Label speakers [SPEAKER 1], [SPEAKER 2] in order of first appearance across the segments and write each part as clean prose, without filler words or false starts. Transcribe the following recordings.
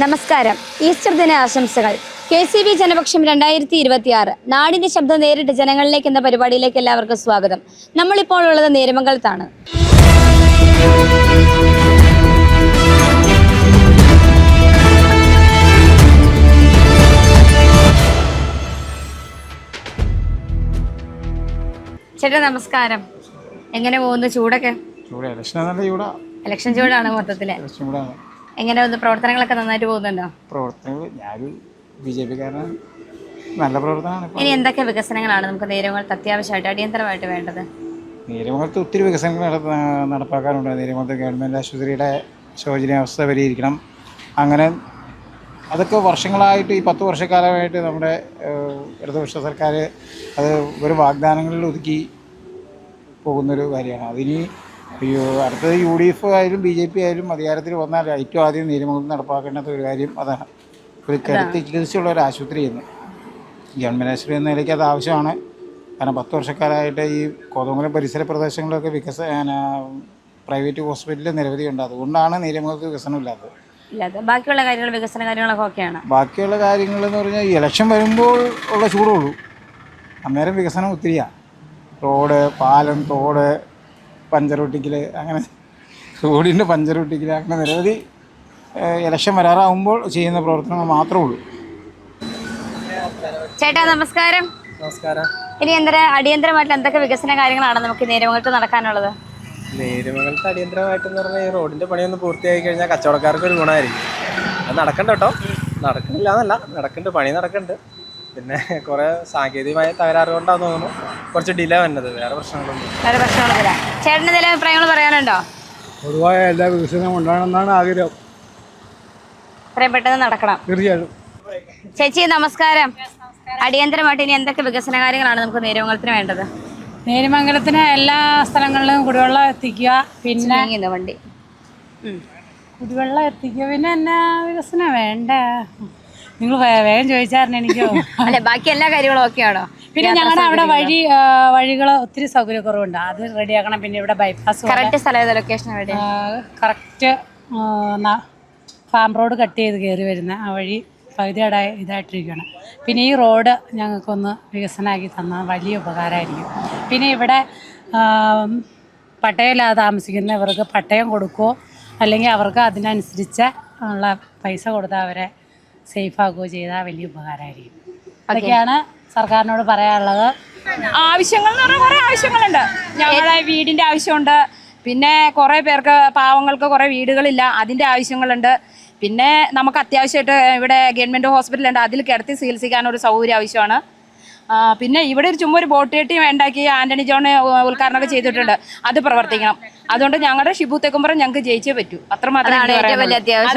[SPEAKER 1] നമസ്കാരം. ഈസ്റ്റർ ദിന ആശംസകൾ. KCB ജനപക്ഷം 2026 നാടിന്റെ ശബ്ദം നേരിട്ട് ജനങ്ങളിലേക്ക് എന്ന പരിപാടിയിലേക്ക് എല്ലാവർക്കും സ്വാഗതം. നമ്മളിപ്പോൾ ഉള്ളത് നേരമംഗലത്താണ്. ചേട്ടാ നമസ്കാരം. എങ്ങനെ പോകുന്നു ചൂടൊക്കെ? ഇലക്ഷൻ ചൂടാണ് മൊത്തത്തില്. എങ്ങനെ പ്രവർത്തനങ്ങളൊക്കെ നന്നായിട്ട് പോകുന്നുണ്ടോ?
[SPEAKER 2] പ്രവർത്തനങ്ങൾ ഞാനൊരു BJP കാരനാണ്. നല്ല പ്രവർത്തനമാണ്.
[SPEAKER 1] ഇനി എന്തൊക്കെ വികസനങ്ങളാണ് നമുക്ക് നേരമംഗലത്ത് അത്യാവശ്യമായിട്ട് അടിയന്തരമായിട്ട് വേണ്ടത്?
[SPEAKER 2] നേരമംഗലത്ത് ഒത്തിരി വികസനങ്ങൾ നടപ്പാക്കാനുണ്ട്. നേരമംഗലത്ത് ഗവൺമെൻറ് ആശുപത്രിയുടെ ശോചനീയാവസ്ഥ പരിഹരിക്കണം. അങ്ങനെ അതൊക്കെ വർഷങ്ങളായിട്ട് ഈ 10 വർഷക്കാലമായിട്ട് നമ്മുടെ ഇടതുപക്ഷ സർക്കാർ അത് ഒരു വാഗ്ദാനങ്ങളിൽ ഒതുക്കി പോകുന്നൊരു കാര്യമാണ്. അതിനി അടുത്തത് UDF ആയാലും BJP ആയാലും അധികാരത്തിൽ വന്നാൽ ഏറ്റവും ആദ്യം നേരമംഗലത്ത് നടപ്പാക്കേണ്ട ഒരു കാര്യം അതാണ്. ഒരു കിടത്തി ചികിത്സയുള്ള ഒരു ആശുപത്രി എന്ന് ഗവൺമെൻറ് ആശുപത്രി എന്ന നിലയ്ക്ക് അത് ആവശ്യമാണ്. കാരണം 10 വർഷക്കാലമായിട്ട് ഈ കോതമംഗലം പരിസര പ്രദേശങ്ങളിലൊക്കെ പ്രൈവറ്റ് ഹോസ്പിറ്റലിൽ നിരവധിയുണ്ട്. അതുകൊണ്ടാണ് നേരമംഗലത്ത് വികസനം ഇല്ലാത്തത്.
[SPEAKER 1] ബാക്കിയുള്ള കാര്യങ്ങൾ വികസന കാര്യങ്ങളൊക്കെ ഓക്കെയാണ്.
[SPEAKER 2] ബാക്കിയുള്ള കാര്യങ്ങൾ എന്ന് പറഞ്ഞാൽ ഇലക്ഷൻ വരുമ്പോൾ ഉള്ള ചൂടുള്ളൂ. അന്നേരം വികസനം ഒത്തിരിയാണ്. റോഡ്, പാലം, തോട്, പഞ്ചറൊട്ടിക്കൽ, അങ്ങനെ റോഡിൻ്റെ പഞ്ചറൊട്ടിക്കൽ, അങ്ങനെ നിരവധി ഇലക്ഷൻ വരാറാകുമ്പോൾ ചെയ്യുന്ന പ്രവർത്തനങ്ങൾ മാത്രമേ ഉള്ളൂ.
[SPEAKER 1] ചേട്ടാ നമസ്കാരം.
[SPEAKER 3] നമസ്കാരം.
[SPEAKER 1] ഇനി അടിയന്തരമായിട്ട് എന്തൊക്കെ വികസന കാര്യങ്ങളാണ് നമുക്ക് നേരമംഗലത്ത് നടക്കാനുള്ളത്?
[SPEAKER 3] നേരമംഗലത്ത് അടിയന്തരമായിട്ടെന്ന് പറഞ്ഞാൽ ഈ റോഡിൻ്റെ പണിയൊന്ന് പൂർത്തിയാക്കി കഴിഞ്ഞാൽ കച്ചവടക്കാർക്ക് ഒരു ഗുണമായിരിക്കും. അത് നടക്കണ്ട കേട്ടോ, നടക്കണില്ല എന്നല്ല, നടക്കുന്നുണ്ട്, പണി നടക്കുന്നുണ്ട്. പിന്നെ കുറേ സാങ്കേതികമായ തകരാറ് കൊണ്ടാന്ന് തോന്നുന്നു കുറച്ച് ഡിലേ വന്നത്. വേറെ പ്രശ്നങ്ങളൊന്നുമില്ല.
[SPEAKER 1] ചേട്ടന് ചില അഭിപ്രായങ്ങൾ പറയാനുണ്ടോ?
[SPEAKER 2] പൊതുവായ എല്ലാ വികസനവും ഉണ്ടാകണമെന്നാണ് ആഗ്രഹം.
[SPEAKER 1] എത്രയും പെട്ടെന്ന് നടക്കണം.
[SPEAKER 2] തീർച്ചയായിട്ടും.
[SPEAKER 1] ചേച്ചി നമസ്കാരം. അടിയന്തരമായിട്ട് ഇനി എന്തൊക്കെ വികസന കാര്യങ്ങളാണ് നമുക്ക് നേരമംഗലത്തിന് വേണ്ടത്?
[SPEAKER 4] നേരമംഗലത്തിന് എല്ലാ സ്ഥലങ്ങളിലും കുടിവെള്ളം എത്തിക്കുക, പിന്നെ
[SPEAKER 1] വണ്ടി
[SPEAKER 4] കുടിവെള്ളം എത്തിക്കുക, പിന്നെ എന്നാ വികസനം വേണ്ട? നിങ്ങൾ വേഗം ചോദിച്ചായിരുന്നു എനിക്ക്.
[SPEAKER 1] അല്ലെ ബാക്കി എല്ലാ കാര്യങ്ങളും ഓക്കെയാണോ?
[SPEAKER 4] പിന്നെ ഞങ്ങളുടെ അവിടെ വഴികൾ ഒത്തിരി സൗകര്യക്കുറവുണ്ട്, അത് റെഡിയാക്കണം. പിന്നെ ഇവിടെ ബൈപ്പാസ്
[SPEAKER 1] കറക്റ്റ് സ്ഥലം location
[SPEAKER 4] correct farm road cut ചെയ്ത് കയറി വരുന്ന ആ വഴി പകുതിയുടെ ഇതായിട്ടിരിക്കുകയാണ്. പിന്നെ ഈ റോഡ് ഞങ്ങൾക്കൊന്ന് വികസനമാക്കി തന്നാൽ വലിയ ഉപകാരമായിരിക്കും. പിന്നെ ഇവിടെ പട്ടയമില്ലാതെ താമസിക്കുന്നവർക്ക് പട്ടയം കൊടുക്കുകയോ അല്ലെങ്കിൽ അവർക്ക് അതിനനുസരിച്ച് ഉള്ള പൈസ കൊടുത്താൽ അവരെ സേഫാക്കുകയോ ചെയ്താൽ വലിയ ഉപകാരമായിരിക്കും. അതൊക്കെയാണ് സർക്കാരിനോട് പറയാനുള്ളത്.
[SPEAKER 5] ആവശ്യങ്ങൾ എന്ന് പറഞ്ഞാൽ കുറേ ആവശ്യങ്ങളുണ്ട്. ഞങ്ങളുടെ വീടിൻ്റെ ആവശ്യമുണ്ട്. പിന്നെ കുറേ പേർക്ക് പാവങ്ങൾക്ക് കുറേ വീടുകളില്ല, അതിൻ്റെ ആവശ്യങ്ങളുണ്ട്. പിന്നെ നമുക്ക് അത്യാവശ്യമായിട്ട് ഇവിടെ ഗവൺമെൻറ് ഹോസ്പിറ്റലുണ്ട്, അതിൽ കിടത്തി ചികിത്സിക്കാനൊരു സൗകര്യം ആവശ്യമാണ്. പിന്നെ ഇവിടെ ചുമ്മാ ഒരു ബോട്ട് കെട്ടി ഉണ്ടാക്കി ആൻ്റണി ജോൺ ഉദ്ഘാടനമൊക്കെ ചെയ്തിട്ടുണ്ട്, അത് പ്രവർത്തിക്കണം. അതുകൊണ്ട് ഞങ്ങളുടെ ഷിബു തെക്കുംപുറം ഞങ്ങൾക്ക് ജയിച്ചേ പറ്റൂ. അത്രമാത്രം അതാണ്
[SPEAKER 1] ഏറ്റവും അത്യാവശ്യം.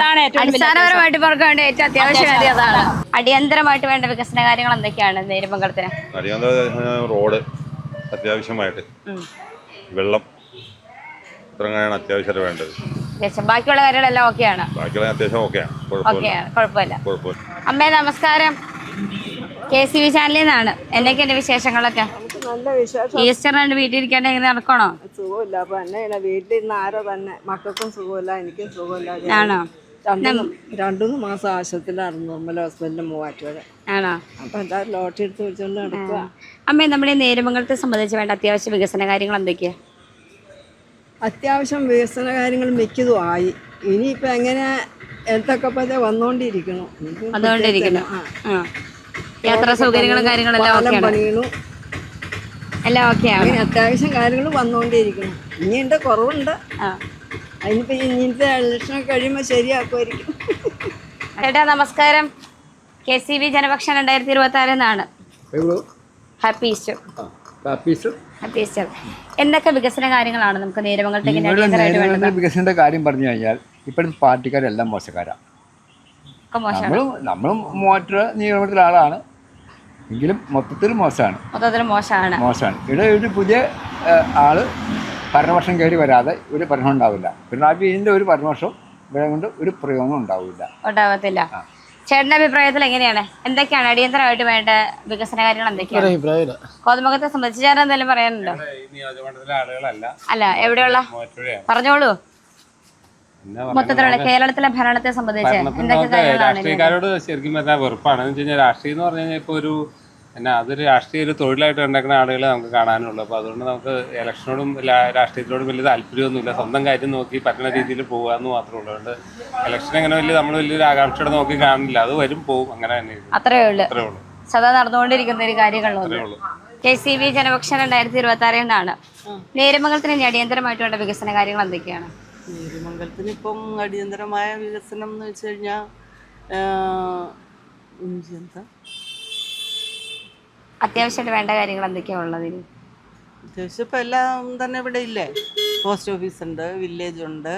[SPEAKER 1] അടിയന്തരമായിട്ട് വേണ്ട വികസന കാര്യങ്ങൾ എന്തൊക്കെയാണ് നേരമംഗലത്തിന്?
[SPEAKER 6] റോഡ് അത്യാവശ്യമായിട്ട്, വെള്ളം, ഇത്രയാണ് അത്യാവശ്യമായിട്ട് വേണ്ടത്.
[SPEAKER 1] ബാക്കിയുള്ള കാര്യങ്ങളെല്ലാം ഓക്കെയാണ്.
[SPEAKER 6] ബാക്കിയുള്ള അത്യാവശ്യം ഓക്കെയാണ്,
[SPEAKER 1] കുഴപ്പമില്ല. അമ്മേ നമസ്കാരം. KCB ചാനലിൽ നിന്നാണ്. എന്തൊക്കെയുണ്ട് വിശേഷങ്ങളൊക്കെ?
[SPEAKER 7] നല്ല വിശേഷം.
[SPEAKER 1] ഈസ്റ്ററിനായിട്ട് വീട്ടിലിരിക്കാണ്ട് എങ്ങനെ നടക്കണോ?
[SPEAKER 7] സുഖമില്ല. അപ്പൊ എന്നെ വീട്ടിലിരുന്ന് ആരോ തന്നെ, മക്കൾക്കും സുഖമില്ല, എനിക്കും സുഖമില്ല.
[SPEAKER 1] ആണോ?
[SPEAKER 7] 2-3 മാസം ആശുപത്രിയിലായിരുന്നു. നമ്മുടെ ഹസ്ബൻഡിന്റെ മൂവാറ്റുപുഴ.
[SPEAKER 1] ആണോ?
[SPEAKER 7] അപ്പൊ എല്ലാവരും ലോട്ടറി എടുത്ത് വെച്ചോണ്ട് നടക്കുക.
[SPEAKER 1] അമ്മേ നമ്മുടെ നേരമംഗലത്തെ സംബന്ധിച്ച് വേണ്ട അത്യാവശ്യ വികസന കാര്യങ്ങൾ എന്തൊക്കെയാ?
[SPEAKER 7] അത്യാവശ്യം വികസന കാര്യങ്ങൾ മിക്കതും ആയി. ഇനിയിപ്പോൾ എങ്ങനെ എന്തൊക്കെ വന്നുകൊണ്ടിരിക്കുന്നു.
[SPEAKER 1] യാത്രാ സൗകര്യങ്ങളും കാര്യങ്ങളെല്ലാം
[SPEAKER 7] പണിയണു,
[SPEAKER 1] എല്ലാം ഓക്കെയാണ്.
[SPEAKER 7] അത്യാവശ്യം കാര്യങ്ങൾ വന്നുകൊണ്ടിരിക്കുന്നു. ഇനിയുണ്ട്, കുറവുണ്ട്. അതിനിപ്പോൾ ഇനിത്തെ ഇലക്ഷൻ കഴിയുമ്പോൾ ശരിയാക്കുമായിരിക്കും.
[SPEAKER 1] ചേട്ടാ നമസ്കാരം. KCB ജനപക്ഷം 2026 എന്നാണ്. Happy Easter. എന്തൊക്കെ വികസന കാര്യങ്ങളാണ് നമുക്ക് നേരമംഗലത്തേക്ക്?
[SPEAKER 8] വികസനത്തിന്റെ കാര്യം പറഞ്ഞു കഴിഞ്ഞാൽ ഇപ്പോഴത്തെ പാർട്ടിക്കാരെല്ലാം മോശക്കാരാണ്. നമ്മളും നിയമത്തിലെ ആളാണ്, എങ്കിലും മൊത്തത്തിൽ മോശമാണ്. ഇവിടെ ഒരു പുതിയ ആള് ഭരണവർഷം കയറി വരാതെ ഒരു ഭരണം ഉണ്ടാവില്ല. പിണറായി വിജയന്റെ ഒരു ഭരണവർഷം ഇവിടെ കൊണ്ട് ഒരു പ്രയോഗം
[SPEAKER 1] ഉണ്ടാവത്തില്ല. ചേട്ടന്റെ അഭിപ്രായത്തിൽ എങ്ങനെയാണ്? എന്തൊക്കെയാണ് അടിയന്തരമായിട്ട് വേണ്ട വികസന കാര്യങ്ങൾ? എന്തൊക്കെയാണ് കോതമംഗലത്തെ സംബന്ധിച്ച് ചേട്ടൻ എന്തെങ്കിലും പറയാനുണ്ടോ? അല്ല, എവിടെയുള്ള പറഞ്ഞോളൂ. മൊത്തത്തിലുള്ള കേരളത്തിലെ ഭരണത്തെ സംബന്ധിച്ച് എന്തൊക്കെ കാര്യങ്ങളാണ്
[SPEAKER 9] രാഷ്ട്രീയക്കാരോട് ശരിക്കും പറഞ്ഞാൽ വെറുപ്പാണ്. എന്ന് വെച്ച് കഴിഞ്ഞാൽ രാഷ്ട്രീയം എന്ന് പറഞ്ഞു കഴിഞ്ഞാൽ ഇപ്പോൾ അതൊരു രാഷ്ട്രീയ ഒരു തൊഴിലായിട്ട് ഉണ്ടാക്കുന്ന ആളുകളെ നമുക്ക് കാണാനുള്ളൂ. അപ്പോൾ അതുകൊണ്ട് നമുക്ക് ഇലക്ഷനോടും രാഷ്ട്രീയത്തിനോടും വലിയ താല്പര്യമൊന്നുമില്ല. സ്വന്തം കാര്യം നോക്കി പറ്റുന്ന രീതിയിൽ പോകുകയെന്ന് മാത്രമേ ഉള്ളൂ. അതുകൊണ്ട് ഇലക്ഷൻ അങ്ങനെ നമ്മൾ വലിയൊരു ആകാംക്ഷയോടെ നോക്കി കാണില്ല. അത് വരും പോവും, അങ്ങനെ തന്നെ.
[SPEAKER 1] അത്രേ ഉള്ളൂ. സദാ നടന്നുകൊണ്ടിരിക്കുന്ന ഒരു കാര്യങ്ങളുള്ളൂ. KCB ജനപക്ഷം 2026 എന്നാണ്. നേരമംഗലത്തിന് ഇനി അടിയന്തരമായിട്ടുള്ള വികസന കാര്യങ്ങൾ എന്തൊക്കെയാണ്?
[SPEAKER 10] നേര്യമംഗലത്തിന് ഇപ്പം അടിയന്തരമായ വികസനം എന്ന് വെച്ച് കഴിഞ്ഞാൽ എന്താ
[SPEAKER 1] അത്യാവശ്യമായിട്ട് വേണ്ട കാര്യങ്ങൾ എന്തൊക്കെയാണ് ഉള്ളത്?
[SPEAKER 10] അത്യാവശ്യം ഇപ്പം എല്ലാം തന്നെ ഇവിടെ ഇല്ലേ. പോസ്റ്റ് ഓഫീസുണ്ട്, വില്ലേജ് ഉണ്ട്,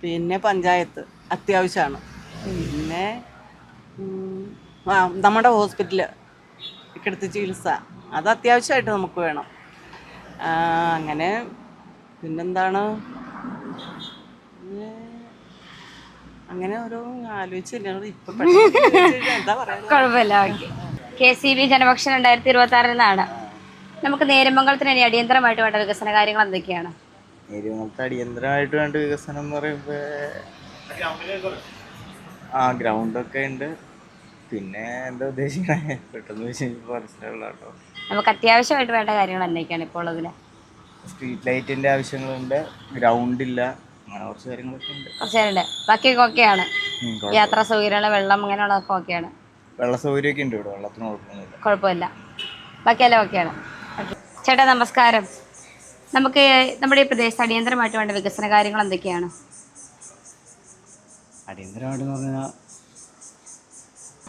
[SPEAKER 10] പിന്നെ പഞ്ചായത്ത് അത്യാവശ്യമാണ്. പിന്നെ നമ്മുടെ ഹോസ്പിറ്റല് കിടത്തി ചികിത്സ അത് അത്യാവശ്യമായിട്ട് നമുക്ക് വേണം. അങ്ങനെ പിന്നെന്താണ്, അങ്ങനെ ഓരോ ആലോചിച്ചില്ല ഇപ്പം എന്താ പറയുക.
[SPEAKER 1] കുഴപ്പമില്ല. ഓക്കെ. KCB ജനപക്ഷം 2026 എന്നാണ്. നമുക്ക് നേരമംഗലത്തിന് ഇനി അടിയന്തരമായിട്ട് വേണ്ട വികസന കാര്യങ്ങൾ എന്തൊക്കെയാണ്?
[SPEAKER 3] നേര്യമംഗലത്ത് അടിയന്തരമായിട്ട് വേണ്ട വികസനം എന്ന് പറയുമ്പോൾ ഗ്രൗണ്ടൊക്കെ ഉണ്ട്. പിന്നെ എന്താ ഉദ്ദേശിക്കണേ പെട്ടെന്ന് മനസ്സിലുള്ള കേട്ടോ.
[SPEAKER 1] നമുക്ക് അത്യാവശ്യമായിട്ട് വേണ്ട കാര്യങ്ങൾ എന്തൊക്കെയാണ് ഇപ്പോൾ ഉള്ളതിന്?
[SPEAKER 3] സ്ട്രീറ്റ് ലൈറ്റിൻ്റെ ആവശ്യങ്ങളുണ്ട്, ഗ്രൗണ്ട് ഇല്ല, അങ്ങനെ കുറച്ച് കാര്യങ്ങളൊക്കെ ഉണ്ട്.
[SPEAKER 1] കുറച്ചുണ്ട്. ബാക്കിയൊക്കെ ഓക്കെയാണ്. യാത്രാ സൗകര്യമുള്ള വെള്ളം അങ്ങനെയുള്ളതൊക്കെ ഓക്കെയാണ്.
[SPEAKER 3] വെള്ള സൗകര്യമൊക്കെ ഉണ്ട് ഇവിടെ, വെള്ളത്തിന്
[SPEAKER 1] കുഴപ്പമില്ല. ബാക്കിയെല്ലാം ഓക്കെയാണ്. ചേട്ടാ നമസ്കാരം. നമുക്ക് നമ്മുടെ ഈ പ്രദേശത്ത് അടിയന്തരമായിട്ട് വേണ്ട വികസന കാര്യങ്ങൾ എന്തൊക്കെയാണ്?
[SPEAKER 2] അടിയന്തരമായിട്ടെന്ന് പറഞ്ഞാൽ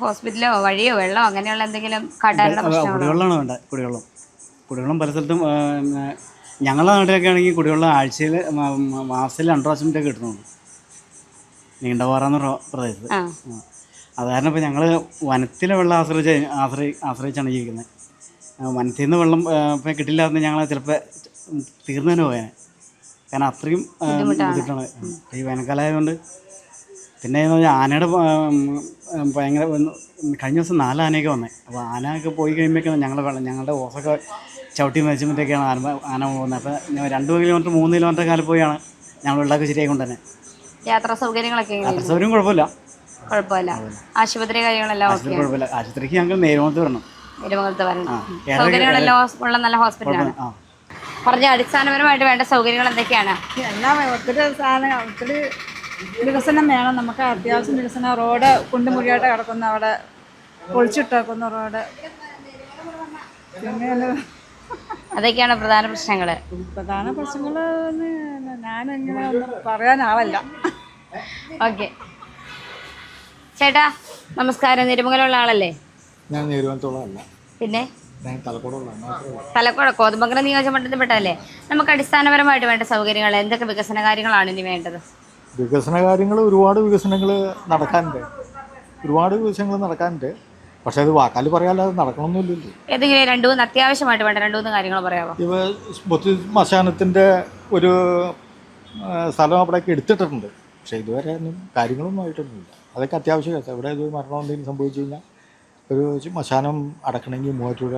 [SPEAKER 1] ഹോസ്പിറ്റലോ വഴിയോ വെള്ളമോ അങ്ങനെയുള്ള എന്തെങ്കിലും കാട്ടാനുള്ള പ്രശ്നങ്ങളോ?
[SPEAKER 2] കുടിവെള്ളമാണ് വേണ്ട. കുടിവെള്ളം പല സ്ഥലത്തും ഞങ്ങളുടെ നാട്ടിലൊക്കെ ആണെങ്കിൽ കുടിവെള്ളം ആഴ്ചയിൽ മാസത്തിൽ 2 പ്രാവശ്യമൊക്കെ കിട്ടുന്നുണ്ട്. നീണ്ടപാറ എന്ന പ്രദേശത്ത്. അത് കാരണം ഇപ്പോൾ ഞങ്ങൾ വനത്തിലെ വെള്ളം ആശ്രയിച്ചാണ് ജീവിക്കുന്നത്. വനത്തിൽ നിന്ന് വെള്ളം ഇപ്പം കിട്ടില്ലാതെ ഞങ്ങൾ ചിലപ്പോൾ തീർന്നു തന്നെ പോയാൽ. കാരണം അത്രയും ബുദ്ധിമുട്ടാണ് ഈ വേനൽക്കാലമായതുകൊണ്ട്. പിന്നെ ആനയുടെ ഭയങ്കര കഴിഞ്ഞ ദിവസം 4 ആനയൊക്കെ വന്നേ. അപ്പോൾ ആനയൊക്കെ പോയി കഴിയുമ്പോഴേക്കാണ് ഞങ്ങളുടെ ഓസൊക്കെ ചവിട്ടി മരിച്ചുമ്പോഴത്തേക്കാണ് ആന പോകുന്നത്. അപ്പോൾ 2 കിലോമീറ്റർ 3 കിലോമീറ്റർ കാലം പോയാണ് ഞങ്ങൾ വെള്ളമൊക്കെ ശരിയായിക്കൊണ്ട് തന്നെ.
[SPEAKER 1] യാത്രാ സൗകര്യങ്ങളൊക്കെ
[SPEAKER 2] സൗകര്യം കുഴപ്പമില്ല.
[SPEAKER 1] ആശുപത്രി കാര്യങ്ങളെല്ലാം
[SPEAKER 2] കുഴപ്പമില്ല. ആശുപത്രിക്ക് ഞങ്ങൾ നേരമംഗലത്ത് വരണം.
[SPEAKER 1] സൗകര്യങ്ങളെല്ലാം ഉള്ള നല്ല ഹോസ്പിറ്റലാണ്. പറഞ്ഞ അടിസ്ഥാനപരമായിട്ട് വേണ്ട സൗകര്യങ്ങൾ എന്തൊക്കെയാണ്?
[SPEAKER 7] എല്ലാം ഒത്തിരി വികസനം വേണം. നമുക്ക് അത്യാവശ്യം വികസനം. റോഡ് കുണ്ടുമുറിയായിട്ട് കിടക്കുന്ന അവിടെ പൊളിച്ചിട്ടേക്കുന്ന റോഡ്. പിന്നെ
[SPEAKER 1] അതൊക്കെയാണ് പ്രധാന പ്രശ്നങ്ങൾ.
[SPEAKER 7] പ്രധാന പ്രശ്നങ്ങൾ ഞാനിങ്ങനെ ഒന്നും പറയാനാവല്ല.
[SPEAKER 1] ഓക്കെ. ചേട്ടാ നമസ്കാരം. നേരമംഗലമുള്ള ആളല്ലേ?
[SPEAKER 2] ഞാൻ നേരുമംഗലത്തുള്ളതല്ല.
[SPEAKER 1] പിന്നെ
[SPEAKER 2] തലക്കോട്
[SPEAKER 1] കോതമംഗലം നിയോജകമണ്ഡലത്തിൽ പെട്ടതല്ലേ? നമുക്ക് അടിസ്ഥാനപരമായിട്ട് വേണ്ട സൗകര്യങ്ങൾ എന്തൊക്കെ വികസന കാര്യങ്ങളാണ് ഇനി വേണ്ടത്?
[SPEAKER 2] വികസന കാര്യങ്ങൾ ഒരുപാട് വികസനങ്ങൾ നടക്കാനുണ്ട്. പക്ഷെ അത് വാക്കാൽ പറയാല്ലാതെ നടക്കണമെന്നില്ലല്ലോ.
[SPEAKER 1] ഏതെങ്കിലും 2-3 അത്യാവശ്യമായിട്ട് വേണ്ട 2-3 കാര്യങ്ങൾ പറയാമോ?
[SPEAKER 2] ഇവ ശ്മശാനത്തിൻ്റെ ഒരു സ്ഥലം അവിടെയൊക്കെ എടുത്തിട്ടുണ്ട്. പക്ഷേ ഇതുവരെ ഒന്നും കാര്യങ്ങളൊന്നും ആയിട്ടൊന്നുമില്ല. അതൊക്കെ അത്യാവശ്യം കേട്ടോ. ഇവിടെ ഒരു മരണം എന്തെങ്കിലും സംഭവിച്ചു കഴിഞ്ഞാൽ ഒരു ശ്മശാനം അടക്കണമെങ്കിൽ 3000 രൂപ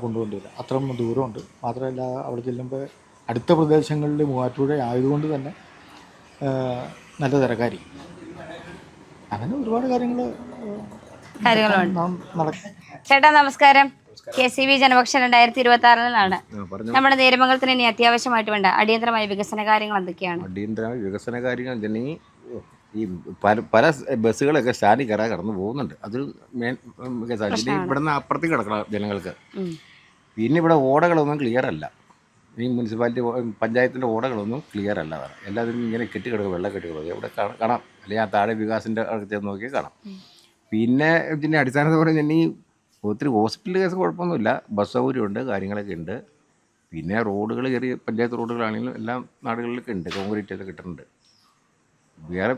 [SPEAKER 2] കൊണ്ടുകൊണ്ടില്ല. അത്രയും ദൂരമുണ്ട്. മാത്രമല്ല അവിടെ ചെല്ലുമ്പോൾ അടുത്ത പ്രദേശങ്ങളിൽ 3000 രൂപ ആയതുകൊണ്ട് തന്നെ നല്ല തിരക്കായിരിക്കും. അങ്ങനെ ഒരുപാട് കാര്യങ്ങളുണ്ട്.
[SPEAKER 1] ചേട്ടാ നമസ്കാരം. KCB ജനപക്ഷം 2026 നമ്മുടെ നേരമംഗലത്തിന് ഇനി അത്യാവശ്യമായിട്ട് വേണ്ട അടിയന്തരമായ വികസന കാര്യങ്ങൾ എന്തൊക്കെയാണ്?
[SPEAKER 11] അടിയന്തരമായ വികസന കാര്യങ്ങൾ ഈ പല ബസ്സുകളൊക്കെ സ്റ്റാൻഡിൽ കടന്നു പോകുന്നുണ്ട്. അത് മെയിൻ ഇവിടെ നിന്ന് അപ്പുറത്തേക്ക് കിടക്കണം ജനങ്ങൾക്ക്. പിന്നെ ഇവിടെ ഓടകളൊന്നും ക്ലിയർ അല്ല. ഈ മുനിസിപ്പാലിറ്റി പഞ്ചായത്തിൻ്റെ ഓടകളൊന്നും ക്ലിയർ അല്ല. എല്ലാവരും ഇങ്ങനെ കെട്ടിക്കിടക്കും, വെള്ളം കെട്ടിക്കിടക്കും. ഇവിടെ കാണാം. അല്ലെങ്കിൽ ആ താഴെ വികാസിൻ്റെ അടുത്ത് നോക്കിയാൽ കാണാം. പിന്നെ ഇതിൻ്റെ അടിസ്ഥാനത്തിൽ പറഞ്ഞാൽ ഈ ഒത്തിരി ഹോസ്പിറ്റൽ കേസ് കുഴപ്പമൊന്നുമില്ല. ബസ് സൗകര്യമുണ്ട്, കാര്യങ്ങളൊക്കെ ഉണ്ട്. പിന്നെ റോഡുകൾ ചെറിയ പഞ്ചായത്ത് റോഡുകളാണെങ്കിലും എല്ലാ നാടുകളിലൊക്കെ ഉണ്ട്, കോൺക്രീറ്റ് ഒക്കെ കിട്ടുന്നുണ്ട്. വേറെ